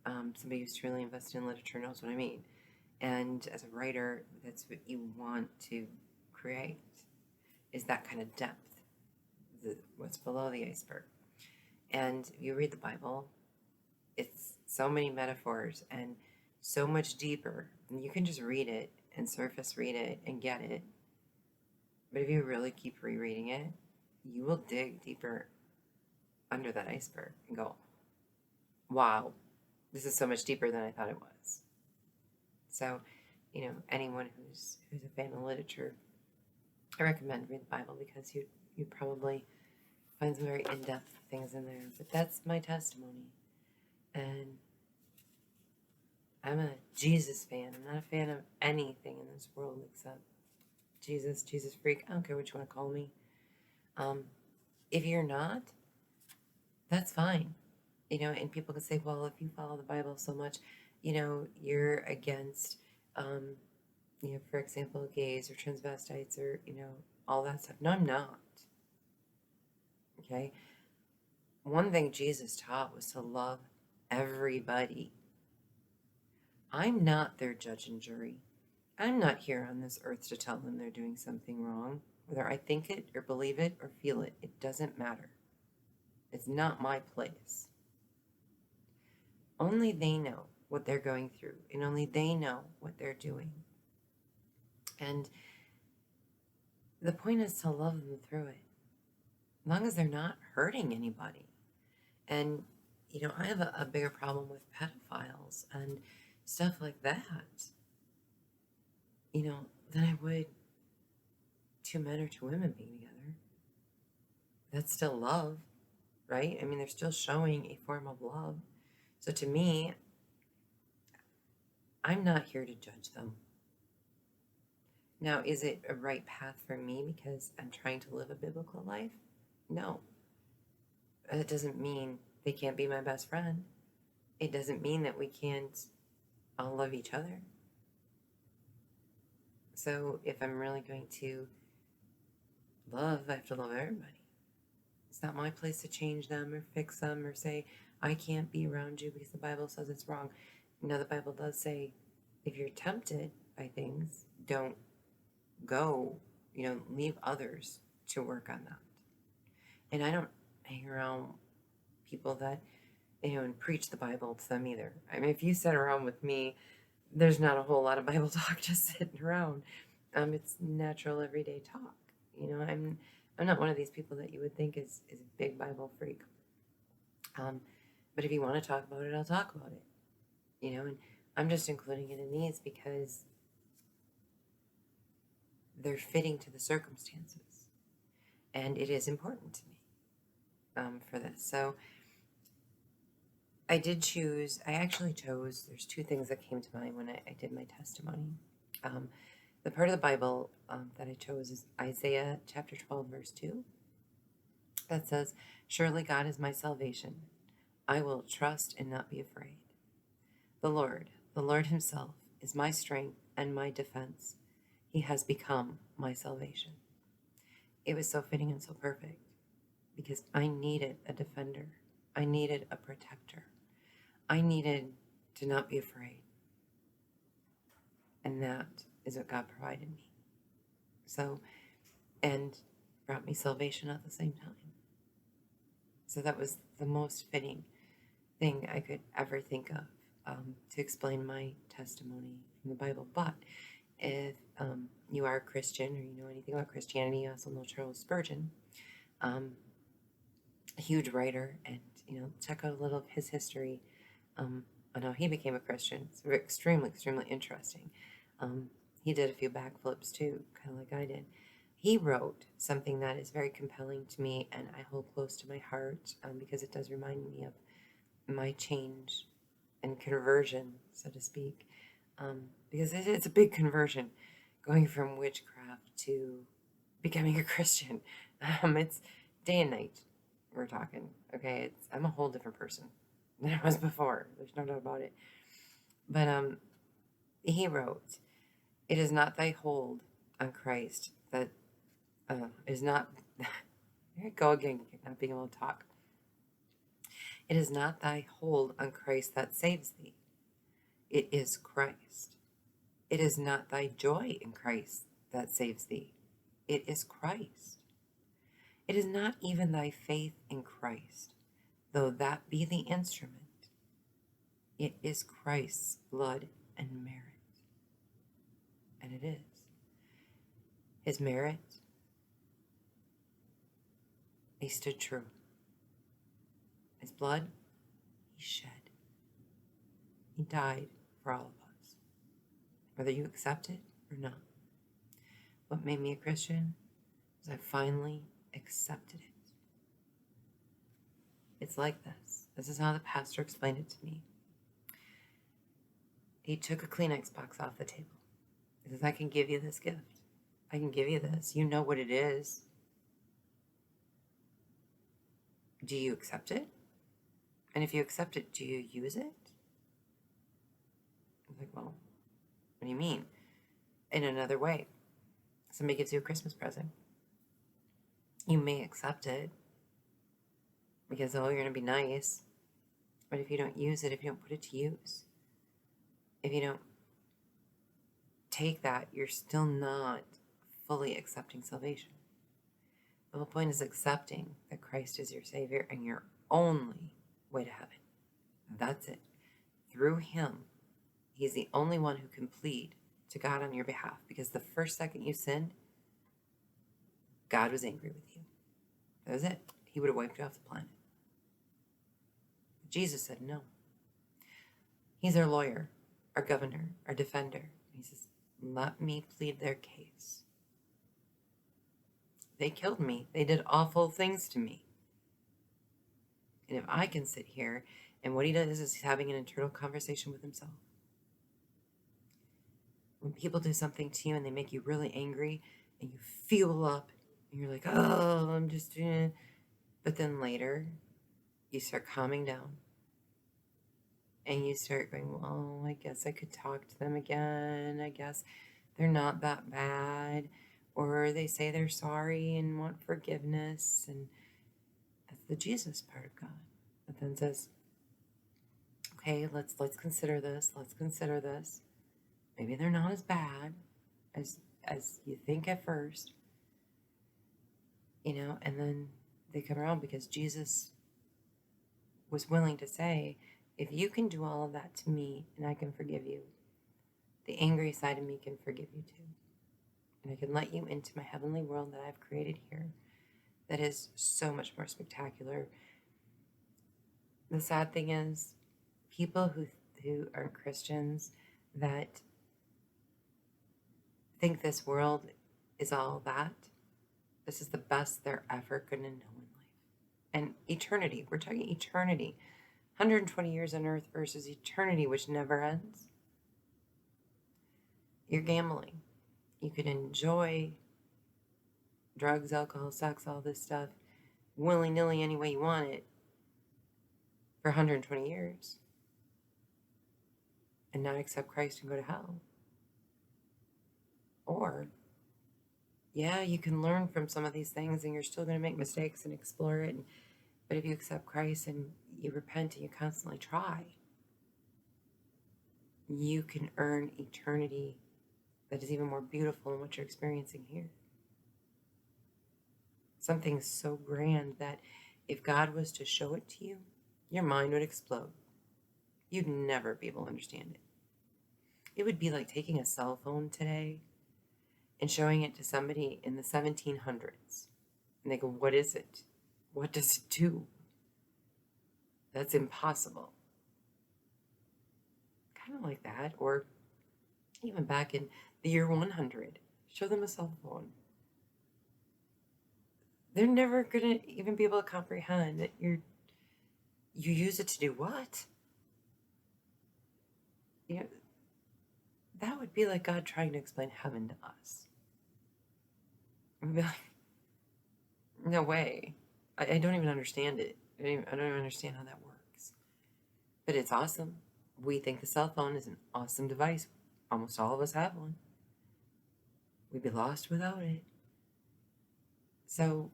Somebody who's truly invested in literature knows what I mean. And as a writer, that's what you want to create, is that kind of depth, what's below the iceberg. And you read the Bible, it's so many metaphors and so much deeper. And you can just read it and surface read it and get it. But if you really keep rereading it, you will dig deeper under that iceberg and go, wow, this is so much deeper than I thought it was. So, anyone who's a fan of literature, I recommend read the Bible because you probably find some very in-depth things in there. But that's my testimony. And I'm a Jesus fan. I'm not a fan of anything in this world except Jesus freak. I don't care what you want to call me. If you're not, that's fine. And people can say, well, if you follow the Bible so much, you're against, for example, gays or transvestites or, all that stuff. No, I'm not. Okay? One thing Jesus taught was to love everybody. I'm not their judge and jury. I'm not here on this earth to tell them they're doing something wrong. Whether I think it or believe it or feel it, it doesn't matter. It's not my place. Only they know what they're going through, and only they know what they're doing. And the point is to love them through it, as long as they're not hurting anybody. And, I have a bigger problem with pedophiles and stuff like that, than I would two men or two women being together. That's still love, right? I mean, they're still showing a form of love. So to me, I'm not here to judge them. Now, is it a right path for me because I'm trying to live a biblical life? No. That doesn't mean they can't be my best friend. It doesn't mean that we can't all love each other. So if I'm really going to love, I have to love everybody. It's not my place to change them or fix them or say, I can't be around you because the Bible says it's wrong. The Bible does say, if you're tempted by things, don't go, leave others to work on that. And I don't hang around people that, and preach the Bible to them either. I mean, if you sit around with me, there's not a whole lot of Bible talk just sitting around. It's natural everyday talk. I'm not one of these people that you would think is a big Bible freak. But if you want to talk about it, I'll talk about it. And I'm just including it in these because they're fitting to the circumstances. And it is important to me for this. So I actually chose, there's two things that came to mind when I did my testimony. The part of the Bible that I chose is Isaiah chapter 12, verse 2, that says, "Surely God is my salvation. I will trust and not be afraid. The Lord himself, is my strength and my defense. He has become my salvation." It was so fitting and so perfect because I needed a defender. I needed a protector. I needed to not be afraid. And that is what God provided me. So, and brought me salvation at the same time. So that was the most fitting thing I could ever think of to explain my testimony from the Bible. But if you are a Christian or you know anything about Christianity, you also know Charles Spurgeon, a huge writer, and check out a little of his history on how he became a Christian. It's extremely, extremely interesting. He did a few backflips too, kind of like I did. He wrote something that is very compelling to me and I hold close to my heart because it does remind me of my change and conversion, so to speak. Because it's a big conversion going from witchcraft to becoming a Christian. It's day and night, we're talking. Okay, I'm a whole different person than I was before. There's no doubt about it. But he wrote, "It is not thy hold on Christ that is not." There you go again, not being able to talk. "It is not thy hold on Christ that saves thee. It is Christ. It is not thy joy in Christ that saves thee. It is Christ. It is not even thy faith in Christ, though that be the instrument. It is Christ's blood and merit." And it is. His merit, he stood true. His blood, he shed. He died for all of us, whether you accept it or not. What made me a Christian was I finally accepted it. It's like this. This is how the pastor explained it to me. He took a Kleenex box off the table. He says, "I can give you this gift. I can give you this. You know what it is. Do you accept it? And if you accept it, do you use it?" I was like, "Well, what do you mean?" In another way, somebody gives you a Christmas present. You may accept it because, oh, you're going to be nice. But if you don't use it, if you don't put it to use, if you don't take that, you're still not fully accepting salvation. The whole point is accepting that Christ is your Savior and your only way to heaven. That's it. Through him, he's the only one who can plead to God on your behalf, because the first second you sinned, God was angry with you. That was it. He would have wiped you off the planet. Jesus said no. He's our lawyer, our governor, our defender. He says, "Let me plead their case. They killed me. They did awful things to me. And if I can sit here," and what he does is he's having an internal conversation with himself. When people do something to you and they make you really angry and you fuel up and you're like, "Oh, I'm just doing it." But then later you start calming down and you start going, "Well, I guess I could talk to them again. I guess they're not that bad." Or they say they're sorry and want forgiveness. And that's the Jesus part of God. That then says, "Okay, let's consider this. Let's consider this. Maybe they're not as bad as you think at first." And then they come around because Jesus was willing to say, "If you can do all of that to me and I can forgive you, the angry side of me can forgive you too. And I can let you into my heavenly world that I've created here that is so much more spectacular." The sad thing is, people who are Christians that think this world is all that, this is the best they're ever going to know in life. And eternity, we're talking eternity. 120 years on earth versus eternity, which never ends. You're gambling. You can enjoy drugs, alcohol, sex, all this stuff willy-nilly any way you want it for 120 years and not accept Christ and go to hell. Or, yeah, you can learn from some of these things and you're still going to make mistakes and explore it. But if you accept Christ and you repent and you constantly try, you can earn eternity that is even more beautiful than what you're experiencing here. Something so grand that if God was to show it to you, your mind would explode. You'd never be able to understand it. It would be like taking a cell phone today and showing it to somebody in the 1700s. And they go, what is it? What does it do? That's impossible. Kind of like that. Or even back in the year 100, show them a cell phone. They're never going to even be able to comprehend that you use it to do what? You know, that would be like God trying to explain heaven to us. I'd be like, no way. I don't even understand it. I don't even understand how that works. But it's awesome. We think the cell phone is an awesome device. Almost all of us have one. We'd be lost without it. So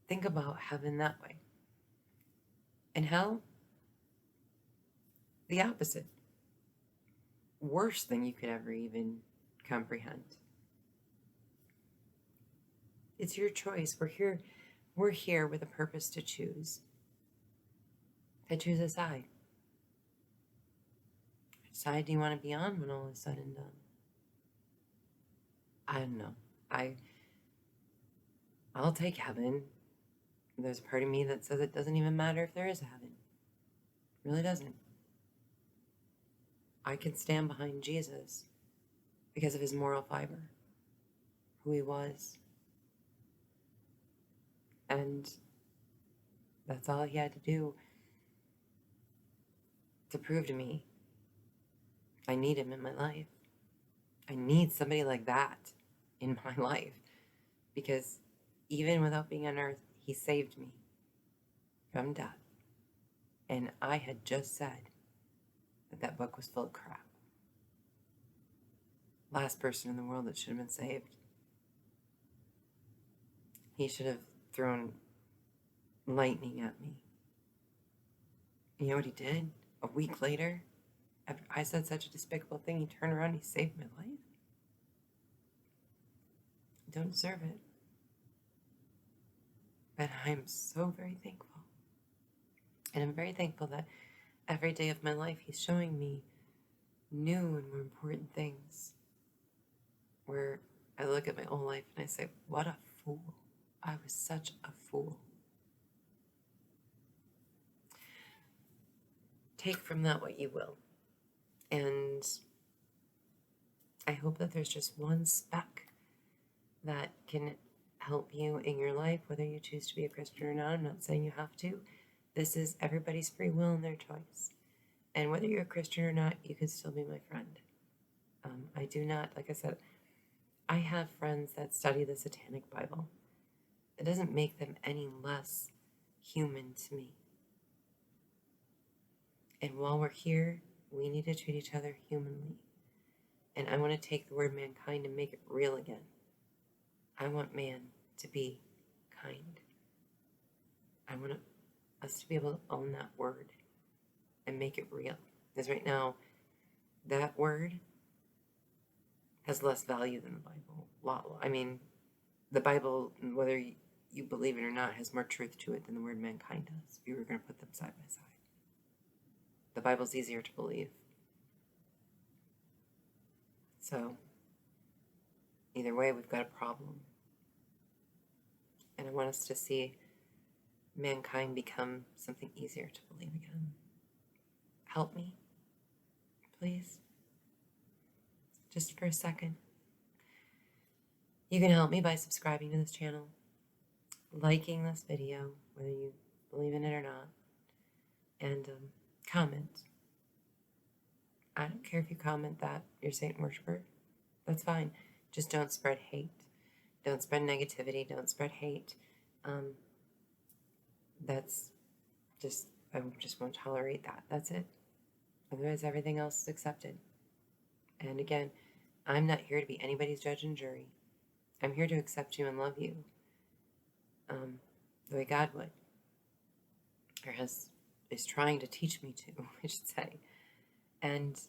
think about heaven that way. And hell, the opposite. Worst thing you could ever even comprehend. It's your choice. We're here with a purpose to choose. I choose a side. Which side do you want to be on when all is said and done? I don't know. I'll take heaven. There's a part of me that says it doesn't even matter if there is a heaven. It really doesn't. I can stand behind Jesus because of his moral fiber, who he was. And that's all he had to do to prove to me I need him in my life. I need somebody like that in my life because even without being on earth, he saved me from death. And I had just said that book was full of crap. Last person in the world that should have been saved. He should have thrown lightning at me. You know what he did? A week later, after I said such a despicable thing, he turned around and he saved my life. I don't deserve it. But I'm so very thankful. And I'm very thankful that every day of my life he's showing me new and more important things. Where I look at my own life and I say, what a fool. I was such a fool. Take from that what you will. And I hope that there's just one speck that can help you in your life, whether you choose to be a Christian or not. I'm not saying you have to. This is everybody's free will and their choice. And whether you're a Christian or not, you can still be my friend. I do not, like I said, I have friends that study the Satanic Bible. It doesn't make them any less human to me. And while we're here, we need to treat each other humanly. And I want to take the word mankind and make it real again. I want man to be kind. I want us to be able to own that word and make it real. Because right now, that word has less value than the Bible. I mean, the Bible, whether you believe it or not, has more truth to it than the word mankind does, if you were going to put them side by side. The Bible's easier to believe. So, either way, we've got a problem. And I want us to see mankind become something easier to believe again. Help me, please. Just for a second. You can help me by subscribing to this channel, liking this video, whether you believe in it or not, and comment. I don't care if you comment that you're a Satan worshiper. That's fine. Just don't spread hate. Don't spread negativity. Don't spread hate. That's just, I just won't tolerate that. That's it. Otherwise, everything else is accepted. And again, I'm not here to be anybody's judge and jury. I'm here to accept you and love you the way God would, or is trying to teach me to, I should say. And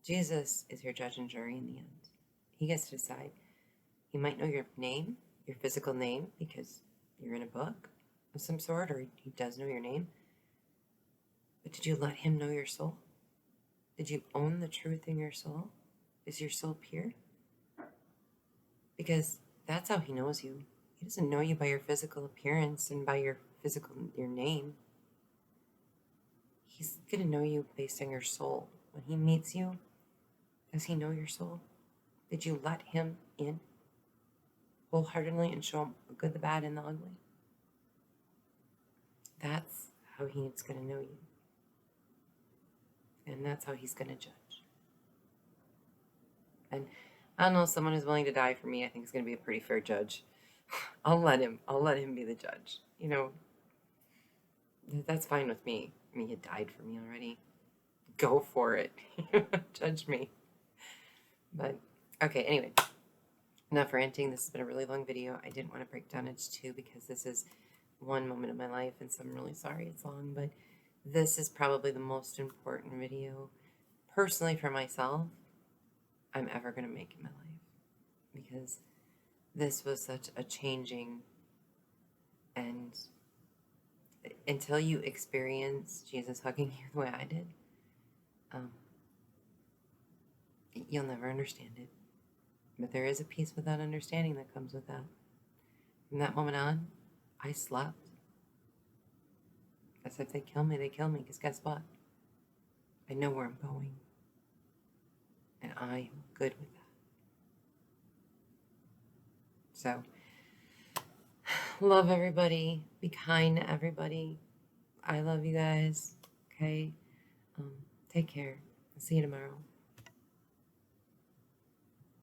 Jesus is your judge and jury in the end. He gets to decide. He might know your name, your physical name, because you're in a book of some sort, or he does know your name. But did you let him know your soul? Did you own the truth in your soul? Is your soul pure? Because that's how he knows you. He doesn't know you by your physical appearance and by your name. He's going to know you based on your soul. When he meets you, does he know your soul? Did you let him in wholeheartedly and show him the good, the bad, and the ugly? That's how he's going to know you. And that's how he's going to judge. And I don't know, someone who's willing to die for me, I think is going to be a pretty fair judge. I'll let him be the judge. You know, that's fine with me. I mean, he died for me already. Go for it. Judge me. But, okay, anyway. Enough ranting. This has been a really long video. I didn't want to break down into two because this is one moment of my life, and so I'm really sorry it's long, but this is probably the most important video, personally for myself, I'm ever going to make in my life. Because this was such a changing, and until you experience Jesus hugging you the way I did, you'll never understand it. But there is a peace without understanding that comes with that. From that moment on, I slept. As if they kill me, because guess what? I know where I'm going. And I am good with that. So, love everybody. Be kind to everybody. I love you guys. Okay? Take care. I'll see you tomorrow.